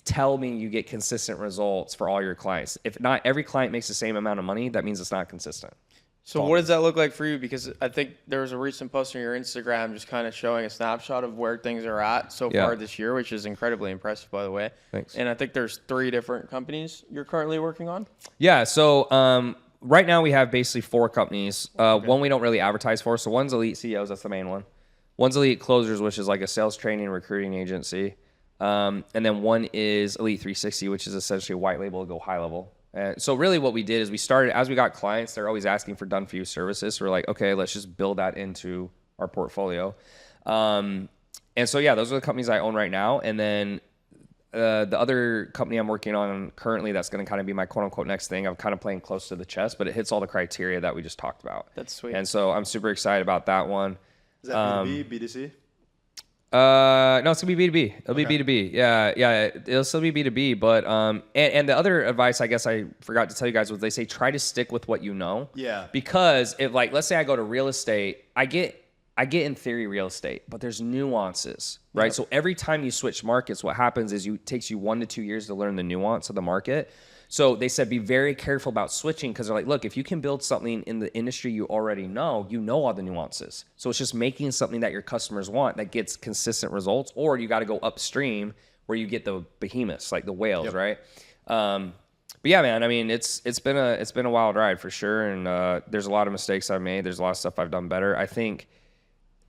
tell me you get consistent results for all your clients. If not every client makes the same amount of money, that means it's not consistent. So what does that look like for you? Because I think there was a recent post on your Instagram just kind of showing a snapshot of where things are at so far this year, which is incredibly impressive, by the way. Thanks. And I think there's 3 different companies you're currently working on. Yeah. So right now we have basically 4 companies. One we don't really advertise for. So one's Elite CEOs. That's the main one. One's Elite Closers, which is like a sales training and recruiting agency. And then one is Elite 360, which is essentially a white label to go high level. And so really what we did is we started, as we got clients, they're always asking for done for you services. So we're like, okay, let's just build that into our portfolio. And so, yeah, those are the companies I own right now. And then the other company I'm working on currently, that's going to kind of be my quote unquote next thing. I'm kind of playing close to the chest, but it hits all the criteria that we just talked about. That's sweet. And so I'm super excited about that one. Is that B2B, B2C? No, it's gonna be B2B. It'll be B2B. Yeah. It'll still be B2B. But and the other advice I guess I forgot to tell you guys was they say try to stick with what you know. Yeah. Because if like let's say I go to real estate, I get in theory real estate, but there's nuances, right? Yep. So every time you switch markets, what happens is it takes you 1 to 2 years to learn the nuance of the market. So they said be very careful about switching because they're like, look, if you can build something in the industry you already know, you know all the nuances. So it's just making something that your customers want that gets consistent results, or you got to go upstream where you get the behemoths like the whales, right? But yeah, man, I mean, it's been a wild ride for sure, and there's a lot of mistakes I've made. There's a lot of stuff I've done better. I think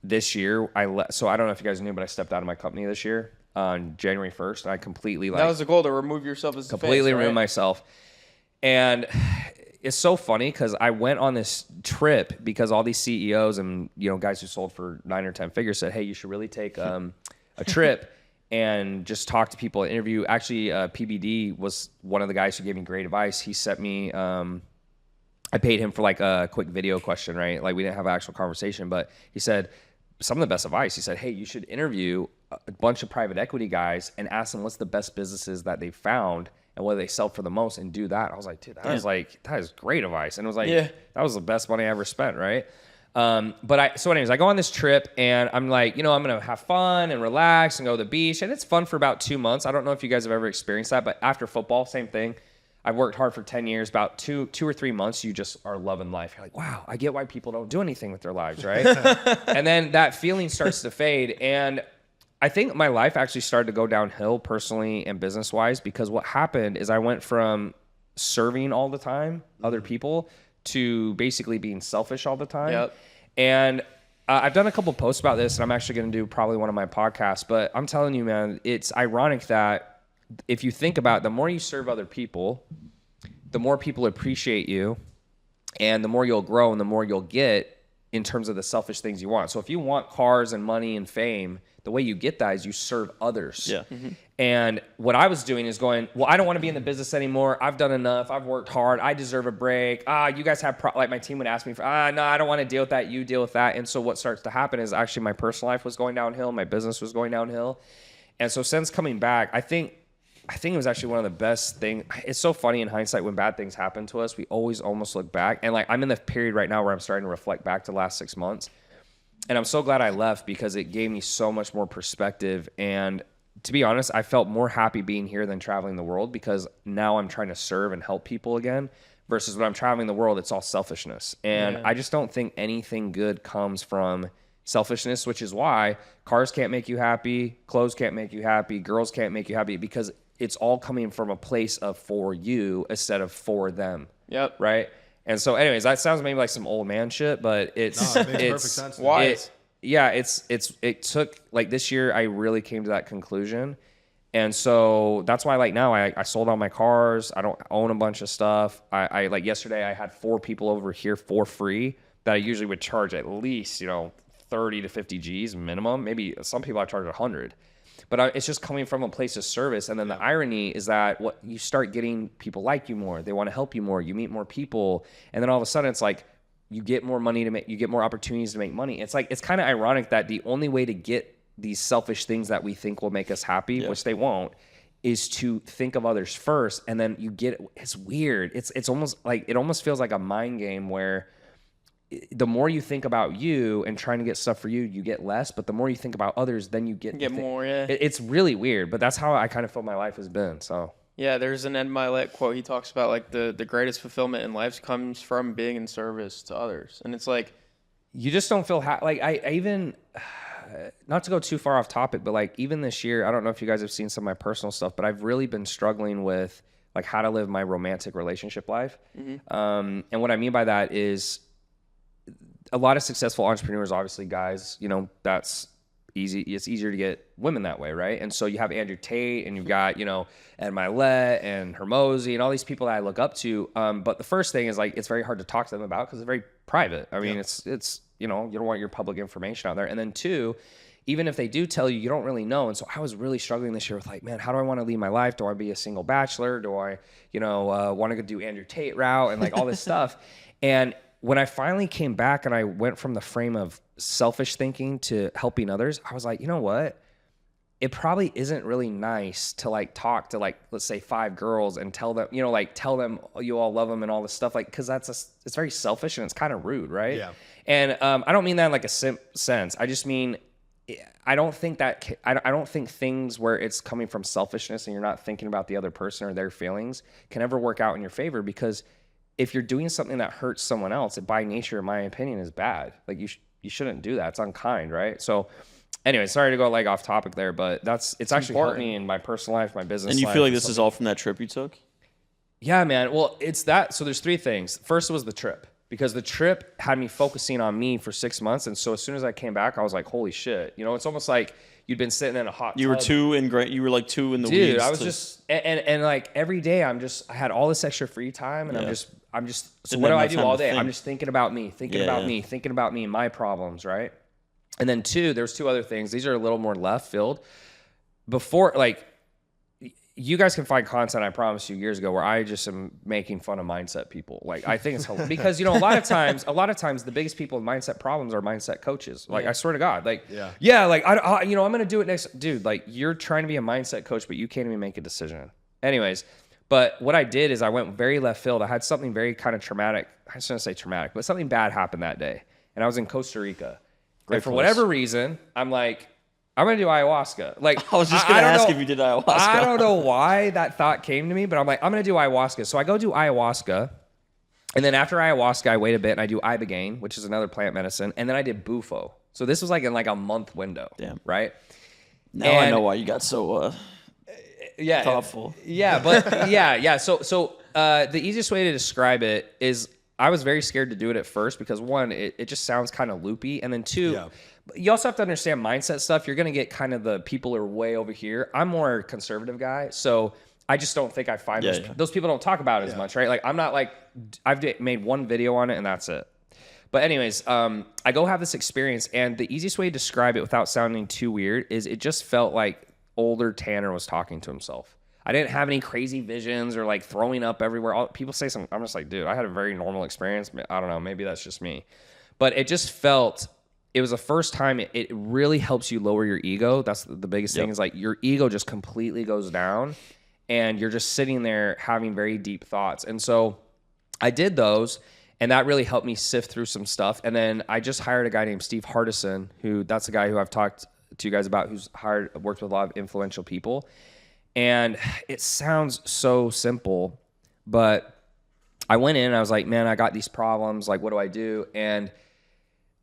this year so I don't know if you guys knew, but I stepped out of my company this year. On January 1st, I completely that was the goal, to remove yourself as completely remove myself. And it's so funny because I went on this trip because all these CEOs and guys who sold for 9 or 10 figures said, hey, you should really take a trip and just talk to people, interview. Actually, PBD was one of the guys who gave me great advice. He sent me I paid him for like a quick video question, right? Like we didn't have an actual conversation, but he said some of the best advice. He said, hey, you should interview a bunch of private equity guys and ask them what's the best businesses that they found and what they sell for the most, and do that. I was like, dude, that is great advice. And it was like, that was the best money I ever spent, right? So anyways, I go on this trip and I'm like, I'm going to have fun and relax and go to the beach. And it's fun for about 2 months. I don't know if you guys have ever experienced that, but after football, same thing. I've worked hard for 10 years, about two or 3 months, you just are loving life. You're like, wow, I get why people don't do anything with their lives, right? And then that feeling starts to fade. And I think my life actually started to go downhill personally and business-wise because what happened is I went from serving all the time, other people, to basically being selfish all the time. Yep. And I've done a couple posts about this, and I'm actually going to do probably one of my podcasts. But I'm telling you, man, it's ironic that if you think about it, the more you serve other people, the more people appreciate you, and the more you'll grow and the more you'll get in terms of the selfish things you want. So if you want cars and money and fame, the way you get that is you serve others. Yeah. Mm-hmm. And what I was doing is going, well, I don't want to be in the business anymore. I've done enough. I've worked hard. I deserve a break. You guys have, like my team would ask me for, no, I don't want to deal with that. You deal with that. And so what starts to happen is actually my personal life was going downhill. My business was going downhill. And so since coming back, I think it was actually one of the best things. It's so funny in hindsight when bad things happen to us, we always almost look back. And like I'm in the period right now where I'm starting to reflect back to the last 6 months. And I'm so glad I left because it gave me so much more perspective. And to be honest, I felt more happy being here than traveling the world because now I'm trying to serve and help people again versus when I'm traveling the world, it's all selfishness. And I just don't think anything good comes from selfishness, which is why cars can't make you happy, clothes can't make you happy, girls can't make you happy because it's all coming from a place of for you instead of for them. Yep. Right? And so anyways, that sounds maybe like some old man shit, but it makes perfect sense. Why? It took like this year I really came to that conclusion. And so that's why like now I sold all my cars. I don't own a bunch of stuff. I like yesterday I had 4 people over here for free that I usually would charge at least, 30 to 50 G's minimum. Maybe some people I charge 100. But it's just coming from a place of service. And then the irony is that what you start getting people like you more. They want to help you more. You meet more people. And then all of a sudden it's like you get more money you get more opportunities to make money. It's like, it's kind of ironic that the only way to get these selfish things that we think will make us happy, which they won't, is to think of others first. And then it's weird. It's almost like, it almost feels like a mind game where the more you think about you and trying to get stuff for you, you get less. But the more you think about others, then you get more. Yeah, it's really weird. But that's how I kind of feel my life has been. So yeah, there's an Ed Milet quote. He talks about like the greatest fulfillment in life comes from being in service to others, and it's like you just don't feel like I even. Not to go too far off topic, but like even this year, I don't know if you guys have seen some of my personal stuff, but I've really been struggling with like how to live my romantic relationship life. And what I mean by that is a lot of successful entrepreneurs, obviously guys, that's easy. It's easier to get women that way. Right. And so you have Andrew Tate and you've got, Ed Milet and Hermosi and all these people that I look up to. But the first thing is like, it's very hard to talk to them about because it's very private. I mean, it's, you don't want your public information out there. And then 2, even if they do tell you, you don't really know. And so I was really struggling this year with like, man, how do I want to lead my life? Do I be a single bachelor? Do I, want to go do Andrew Tate route and like all this stuff? And when I finally came back and I went from the frame of selfish thinking to helping others, I was like, you know what? It probably isn't really nice to like talk to like, let's say 5 girls and tell them, tell them you all love them and all this stuff. Like, cause it's very selfish and it's kind of rude. Right. Yeah. And, I don't mean that in like a sense. I just mean, I don't think things where it's coming from selfishness and you're not thinking about the other person or their feelings can ever work out in your favor, because if you're doing something that hurts someone else, it by nature, in my opinion, is bad. Like you shouldn't do that. It's unkind. Right. So anyway, sorry to go like off topic there, but it's actually hurt me in my personal life, my business life. And you feel like this is all from that trip you took? Yeah, man. Well, it's that. So there's 3 things. First was the trip, because the trip had me focusing on me for 6 months. And so as soon as I came back, I was like, holy shit. It's almost like you'd been sitting in a hot tub. You were like 2 in the weeds. Dude, I was just, and like every day I had all this extra free time and I'm just, so what do I do all day? I'm just thinking about me, thinking about me and my problems. Right. And then 2, there's 2 other things. These are a little more left field. Before, like, you guys can find content, I promised you years ago, where I just am making fun of mindset people. Like, I think it's hilarious because, a lot of times the biggest people with mindset problems are mindset coaches. Like, I swear to God, like, like, I'm going to do it next. Dude, like, you're trying to be a mindset coach, but you can't even make a decision. Anyways, but what I did is I went very left field. I had something very kind of traumatic. I shouldn't say traumatic, but something bad happened that day. And I was in Costa Rica. And for whatever reason, I'm like, I'm going to do ayahuasca. Like, I was just going to ask if you did ayahuasca. I don't know why that thought came to me, but I'm like, I'm going to do ayahuasca. So I go do ayahuasca. And then after ayahuasca, I wait a bit and I do ibogaine, which is another plant medicine. And then I did bufo. So this was like in like a month window. Damn. Right? Now I know why you got so thoughtful. Yeah, but yeah. So the easiest way to describe it is I was very scared to do it at first because 1, it just sounds kind of loopy. And then 2, you also have to understand mindset stuff. You're going to get kind of the people are way over here. I'm more a conservative guy. So I just don't think I find those people don't talk about it as much, right? Like I'm not like, I've made 1 video on it and that's it. But anyways, I go have this experience, and the easiest way to describe it without sounding too weird is it just felt like older Tanner was talking to himself. I didn't have any crazy visions or like throwing up everywhere. People say something. I'm just like, dude, I had a very normal experience. I don't know. Maybe that's just me. But it just felt, it was the first time it really helps you lower your ego. That's the biggest thing is like your ego just completely goes down and you're just sitting there having very deep thoughts. And so I did those, and that really helped me sift through some stuff. And then I just hired a guy named Steve Hardison, that's a guy who I've talked to you guys about, who's worked with a lot of influential people. And it sounds so simple, but I went in and I was like, man, I got these problems. Like, what do I do? And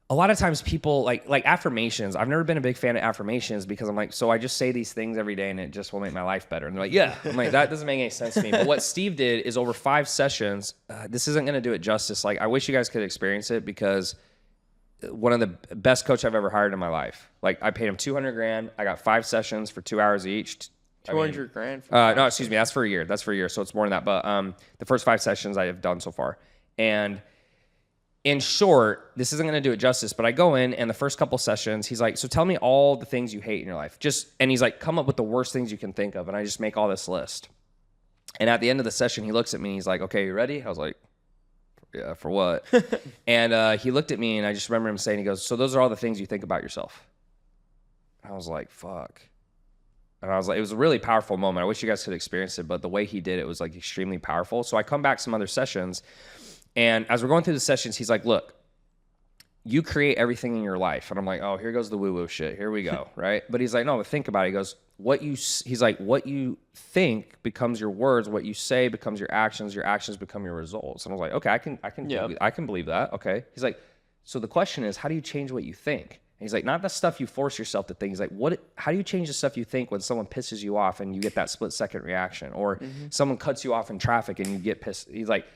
a lot of times people like affirmations. I've never been a big fan of affirmations because I'm like, so I just say these things every day and it just will make my life better. And they're like, yeah. I'm like, that doesn't make any sense to me. But what Steve did is over 5 sessions, this isn't going to do it justice. Like, I wish you guys could experience it because one of the best coach I've ever hired in my life. Like, I paid him $200,000. I got 5 sessions for 2 hours each. 200 grand. No, excuse me. That's for a year. That's for a year. So it's more than that. But the first 5 sessions I have done so far. And in short, this isn't going to do it justice, but I go in and the first couple sessions, he's like, so tell me all the things you hate in your life. And he's like, come up with the worst things you can think of. And I just make all this list. And at the end of the session, he looks at me and he's like, okay, you ready? I was like, yeah, for what? And he looked at me and I just remember him saying, he goes, so those are all the things you think about yourself. I was like, fuck. And I was like, it was a really powerful moment. I wish you guys could experience it, but the way he did it was like extremely powerful. So I come back some other sessions. And as we're going through the sessions, he's like, look, you create everything in your life. And I'm like, oh, here goes the woo-woo shit. Here we go, right? But he's like, no, but think about it. He goes, he's like, what you think becomes your words. What you say becomes your actions become your results. And I was like, okay, I can believe that. Okay. He's like, so the question is, how do you change what you think? And he's like, not the stuff you force yourself to think. He's like, how do you change the stuff you think when someone pisses you off and you get that split-second reaction? Or someone cuts you off in traffic and you get pissed. He's like,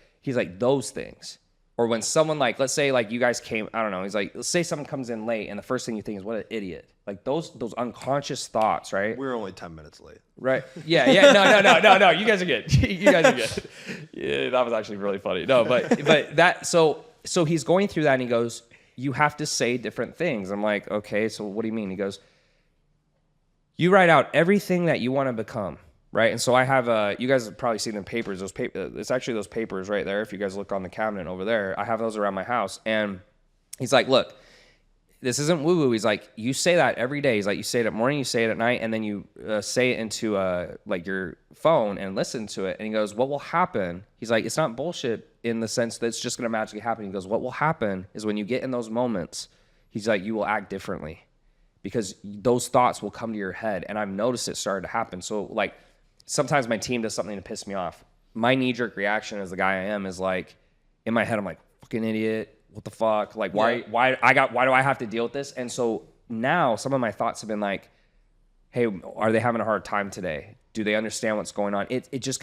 those things. Or when someone like, let's say like you guys came, I don't know. He's like, let's say someone comes in late and the first thing you think is, what an idiot. Like those unconscious thoughts, right? We're only 10 minutes late. Right. Yeah. No. You guys are good. You guys are good. Yeah, that was actually really funny. No, but that, so he's going through that and he goes, you have to say different things. I'm like, okay, so what do you mean? He goes, you write out everything that you want to become. Right. And so I have, you guys have probably seen the papers, it's actually those papers right there. If you guys look on the cabinet over there, I have those around my house. And he's like, look, this isn't woo woo. He's like, you say that every day. He's like, you say it at morning, you say it at night, and then you say it into like your phone and listen to it. And he goes, what will happen? He's like, it's not bullshit in the sense that it's just going to magically happen. He goes, what will happen is when you get in those moments, he's like, you will act differently because those thoughts will come to your head. And I've noticed it started to happen. So like, sometimes my team does something to piss me off. My knee-jerk reaction as the guy I am is like, in my head, I'm like, fucking idiot. What the fuck? Like, why do I have to deal with this? And so now some of my thoughts have been like, hey, are they having a hard time today? Do they understand what's going on? It just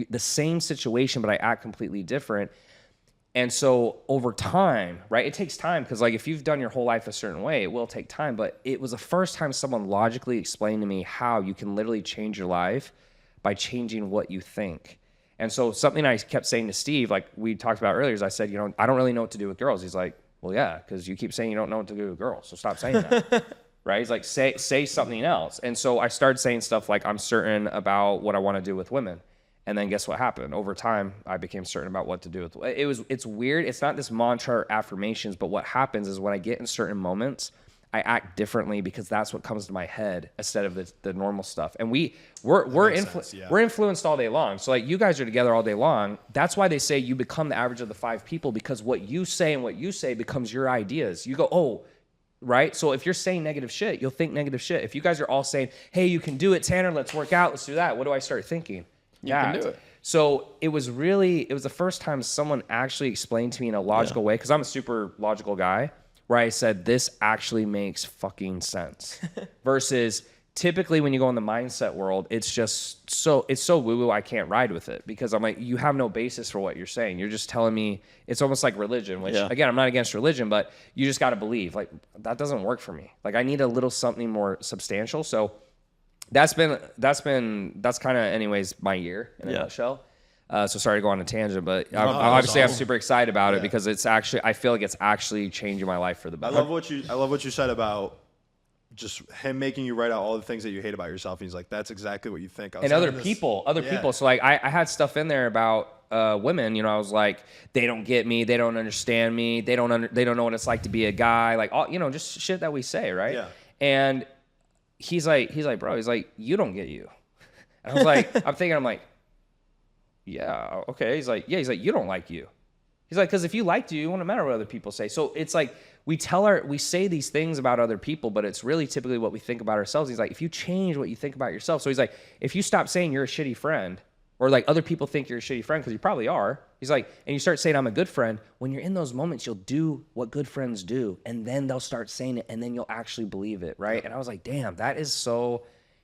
the same situation, but I act completely different. And so over time, right, it takes time because like if you've done your whole life a certain way, it will take time. But it was the first time someone logically explained to me how you can literally change your life by changing what you think. And so something I kept saying to Steve, like we talked about earlier, is I said, I don't really know what to do with girls. He's like, well, yeah, because you keep saying you don't know what to do with girls, so stop saying that. Right? He's like, say something else. And so I started saying stuff like, I'm certain about what I want to do with women. And then guess what happened? Over time, I became certain about what to do with it's weird. It's not this mantra or affirmations, but what happens is when I get in certain moments, I act differently because that's what comes to my head instead of the normal stuff. And we're influenced all day long. So like you guys are together all day long. That's why they say you become the average of the 5 people because what you say and what you say becomes your ideas. You go, oh, right? So if you're saying negative shit, you'll think negative shit. If you guys are all saying, hey, you can do it, Tanner, let's work out, let's do that. What do I start thinking? You can do it. So it was the first time someone actually explained to me in a logical way because I'm a super logical guy. Where I said, this actually makes fucking sense. Versus typically when you go in the mindset world, it's so woo-woo, I can't ride with it. Because I'm like, you have no basis for what you're saying. You're just telling me, it's almost like religion, which again, I'm not against religion, but you just got to believe. Like, that doesn't work for me. Like, I need a little something more substantial. So that's kind of anyways my year in a nutshell. So sorry to go on a tangent, but obviously I'm super excited about it because I feel like it's actually changing my life for the better. I love what you said about just him making you write out all the things that you hate about yourself. He's like, that's exactly what you think. And other people. So like I had stuff in there about women. I was like, they don't get me, they don't understand me, they don't know what it's like to be a guy. Like all, just shit that we say, right? Yeah. And he's like, bro, you don't get you. And I was like, I'm like. Yeah, okay. He's like, you don't like you. He's like, because if you liked you, it wouldn't matter what other people say. So it's like we say these things about other people, but it's really typically what we think about ourselves. He's like, if you change what you think about yourself. So he's like, if you stop saying you're a shitty friend, Or like other people think you're a shitty friend because you probably are. He's like, and you start saying I'm a good friend. When you're in those moments, you'll do what good friends do, and then they'll start saying it, and then you'll actually believe it, right? And I was like, damn, that is so.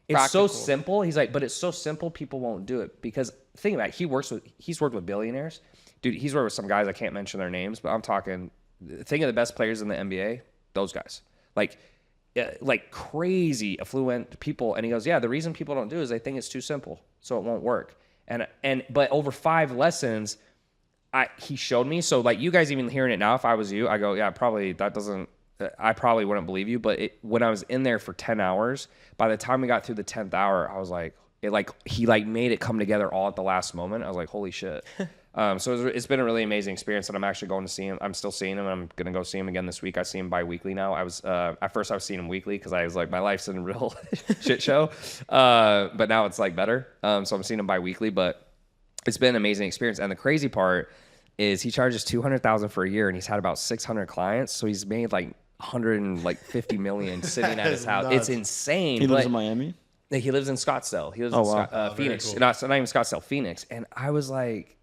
It's practical. so simple. He's like, but it's so simple, people won't do it because think about it. He's worked with billionaires, dude. He's worked with some guys I can't mention their names, but I'm talking. Think of the best players in the NBA. Those guys, like crazy affluent people, and he goes, yeah, the reason people don't do it is they think it's too simple, so it won't work. But over 5 lessons, he showed me. So like you guys even hearing it now, if I was you, I go, yeah, probably that doesn't. I probably wouldn't believe you. But when I was in there for 10 hours, by the time we got through the 10th hour, I was like, he made it come together all at the last moment. I was like, holy shit. So it's been a really amazing experience, and I'm actually going to see him. I'm still seeing him, and I'm going to go see him again this week. I see him bi-weekly now. At first I was seeing him weekly because I was like, my life's in a real shit show. But now it's like better. So I'm seeing him bi-weekly, but it's been an amazing experience. And the crazy part is he charges $200,000 for a year, and he's had about 600 clients. So he's made like 150 million sitting at his house. Nuts. It's insane. He lives in Miami? He lives in Scottsdale. He lives in Phoenix. Cool. Not even Scottsdale, Phoenix. And I was like,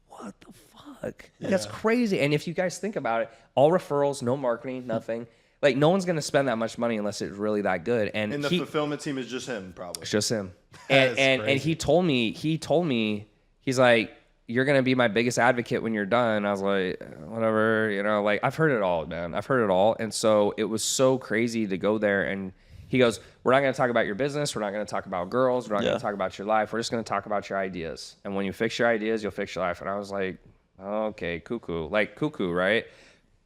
what the fuck? Yeah. That's crazy. And if you guys think about it, all referrals, no marketing, nothing. Like no one's gonna spend that much money unless it's really that good. And the fulfillment team is just him, probably. it's just him. That And is he told me, he's like, you're gonna be my biggest advocate when you're done. I was like, whatever, like I've heard it all, man. I've heard it all. And so it was so crazy to go there, and he goes, we're not going to talk about your business. We're not going to talk about girls. We're not going to talk about your life. We're just going to talk about your ideas. And when you fix your ideas, you'll fix your life. And I was like, okay, cuckoo, right?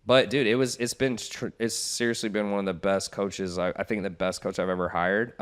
But dude, it's seriously been one of the best coaches. I think the best coach I've ever hired.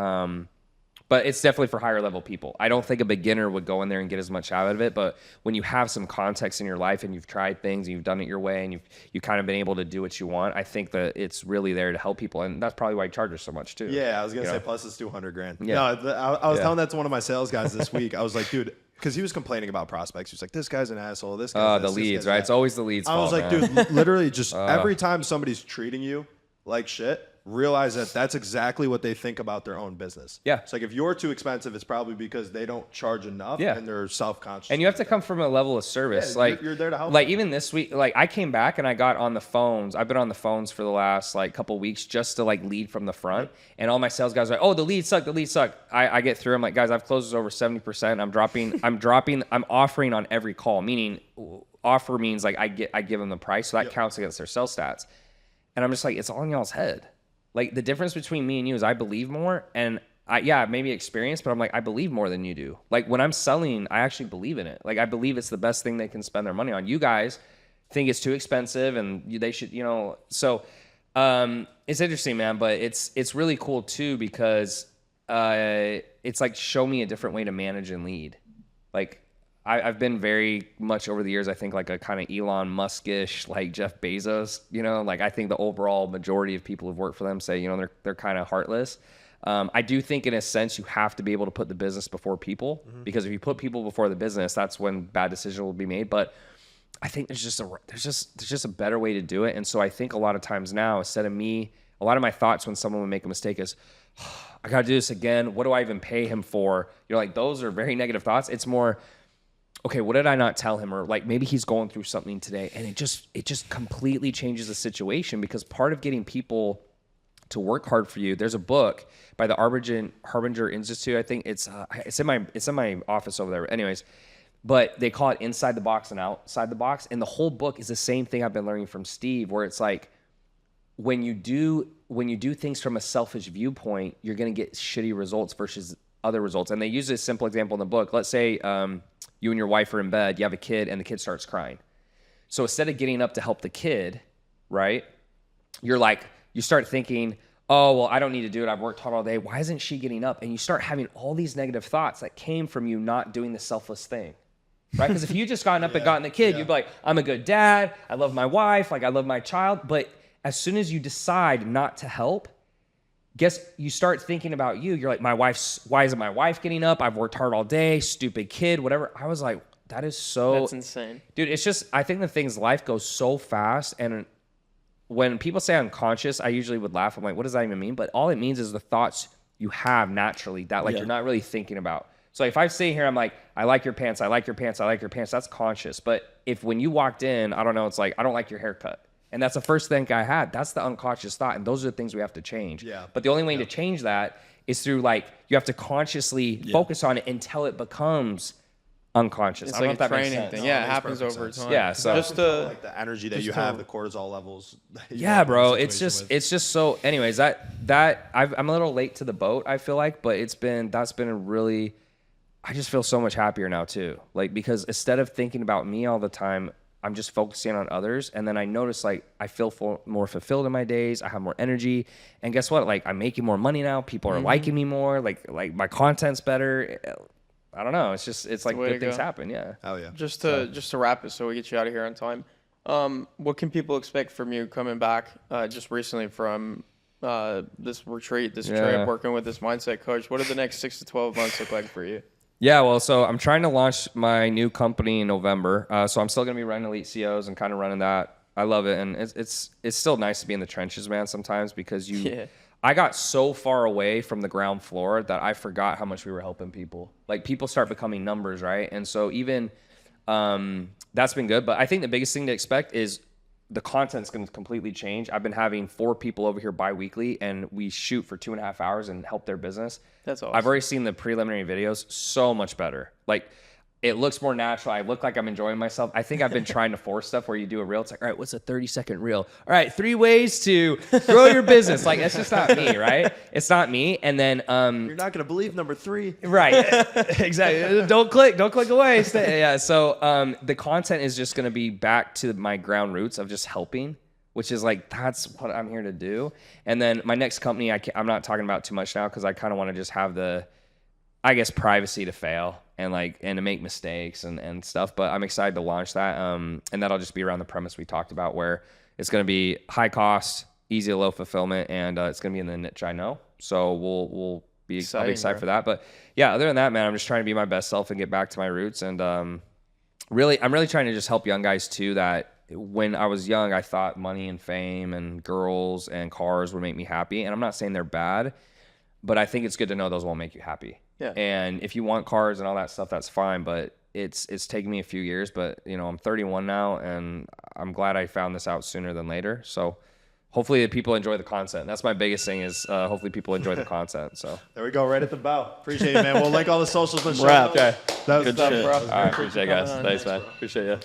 But it's definitely for higher level people. I don't think a beginner would go in there and get as much out of it. But when you have some context in your life and you've tried things and you've done it your way and you've kind of been able to do what you want, I think that it's really there to help people. And that's probably why he charges so much too. Yeah, I was going to say plus it's $200,000. Yeah. No, I was telling that to one of my sales guys this week. I was like, dude, because he was complaining about prospects. He was like, this guy's an asshole. This guy's the leads, right? It's always the leads. I was like, man. dude, literally just every time somebody's treating you like shit, realize that that's exactly what they think about their own business. Yeah. It's like if you're too expensive, it's probably because they don't charge enough and they're self-conscious. And you have to come from a level of service. Yeah, like you're there to help Like them. even this week, like I came back and I got on the phones. I've been on the phones for the last like couple weeks just to like lead from the front. And all my sales guys are like, oh, the leads suck. I get through. I'm like, guys, I've closed over 70%. I'm offering on every call, meaning offer means like I give them the price. So that counts against their sales stats. And I'm just like, it's all in y'all's head. Like the difference between me and you is I believe more, and maybe experience, but I'm like, I believe more than you do. Like when I'm selling, I actually believe in it. Like I believe it's the best thing they can spend their money on. You guys think it's too expensive and they should, so it's interesting, man, but it's really cool too, because it's like, show me a different way to manage and lead. Like I've been very much over the years, I think like a kind of Elon Musk-ish, like Jeff Bezos, like I think the overall majority of people who've worked for them say, they're kind of heartless. I do think in a sense you have to be able to put the business before people, because if you put people before the business, that's when bad decisions will be made. But I think there's just a better way to do it. And so I think a lot of times now, instead of me, a lot of my thoughts when someone would make a mistake is, I got to do this again. What do I even pay him for? Like those are very negative thoughts. It's more, okay, what did I not tell him? Or like maybe he's going through something today, and it just completely changes the situation, because part of getting people to work hard for you, there's a book by the Harbinger Institute. I think it's in my office over there. Anyways, but they call it Inside the Box and Outside the Box. And the whole book is the same thing I've been learning from Steve, where it's like when you do things from a selfish viewpoint, you're going to get shitty results versus other results. And they use this simple example in the book. Let's say you and your wife are in bed, you have a kid, and the kid starts crying. So instead of getting up to help the kid, right, you start thinking, oh, well, I don't need to do it. I've worked hard all day. Why isn't she getting up? And you start having all these negative thoughts that came from you not doing the selfless thing, right? Because if you just gotten up and gotten the kid, you'd be like, I'm a good dad. I love my wife. Like, I love my child. But as soon as you decide not to help, you start thinking about you. You're like, why isn't my wife getting up? I've worked hard all day, stupid kid, whatever. I was like, that's insane. Dude, it's just, I think the things, life goes so fast. And when people say unconscious, I usually would laugh. I'm like, what does that even mean? But all it means is the thoughts you have naturally that you're not really thinking about. So if I sit here, I'm like, I like your pants, I like your pants, I like your pants, that's conscious. But if when you walked in, I don't know, it's like, I don't like your haircut. And that's the first thing I had. That's the unconscious thought. And those are the things we have to change. Yeah. But the only way to change that is through like, you have to consciously focus on it until it becomes unconscious. It's I don't like know a if that makes training sense. thing. No, Yeah, it it makes happens perfect over sense. time. Yeah, so Just like the energy that you have, the cortisol levels. that you yeah, have in bro. the It's situation just with. so. Anyways, I'm a little late to the boat. I feel like, but that's been a really. I just feel so much happier now too. Like because instead of thinking about me all the time, I'm just focusing on others, and then I notice like I feel more fulfilled in my days. I have more energy, and guess what? Like I'm making more money now. People are liking me more. Like my content's better. I don't know. It's like good things happen. Yeah. Hell yeah. Just to wrap it, so we get you out of here on time. What can people expect from you coming back just recently from this retreat, this trip, working with this mindset coach? What do the next 6 to 12 months look like for you? Yeah, well, so I'm trying to launch my new company in November. So I'm still gonna be running Elite COs and kind of running that. I love it, and it's still nice to be in the trenches, man. Sometimes because I got so far away from the ground floor that I forgot how much we were helping people. Like people start becoming numbers, right? And so even that's been good. But I think the biggest thing to expect is the content's going to completely change. I've been having 4 people over here bi-weekly, and we shoot for 2.5 hours and help their business. That's awesome. I've already seen the preliminary videos, so much better. Like, it looks more natural. I look like I'm enjoying myself. I think I've been trying to force stuff where you do a reel. It's like, all right, what's a 30-second reel? All right, 3 ways to grow your business. Like, that's just not me, right? It's not me. And then You're not gonna believe number 3. right, exactly. Don't click away. Yeah. So the content is just gonna be back to my ground roots of just helping, which is like that's what I'm here to do. And then my next company, I'm not talking about too much now because I kind of want to just have the, I guess, privacy to fail and to make mistakes and stuff. But I'm excited to launch that. And that'll just be around the premise we talked about, where it's going to be high cost, easy to low fulfillment, and it's going to be in the niche I know. So I'll be excited for that. But yeah, other than that, man, I'm just trying to be my best self and get back to my roots. And I'm really trying to just help young guys too. That when I was young, I thought money and fame and girls and cars would make me happy. And I'm not saying they're bad, but I think it's good to know those won't make you happy. Yeah. And if you want cars and all that stuff, that's fine. But it's taken me a few years. But I'm 31 now, and I'm glad I found this out sooner than later. So hopefully people enjoy the content. That's my biggest thing is hopefully people enjoy the content. So There we go, right at the bow. Appreciate it, man. We'll link all the socials and show. Wrap. That was Good tough, shit. bro. all right, appreciate it, guys. Thanks, man. Appreciate you.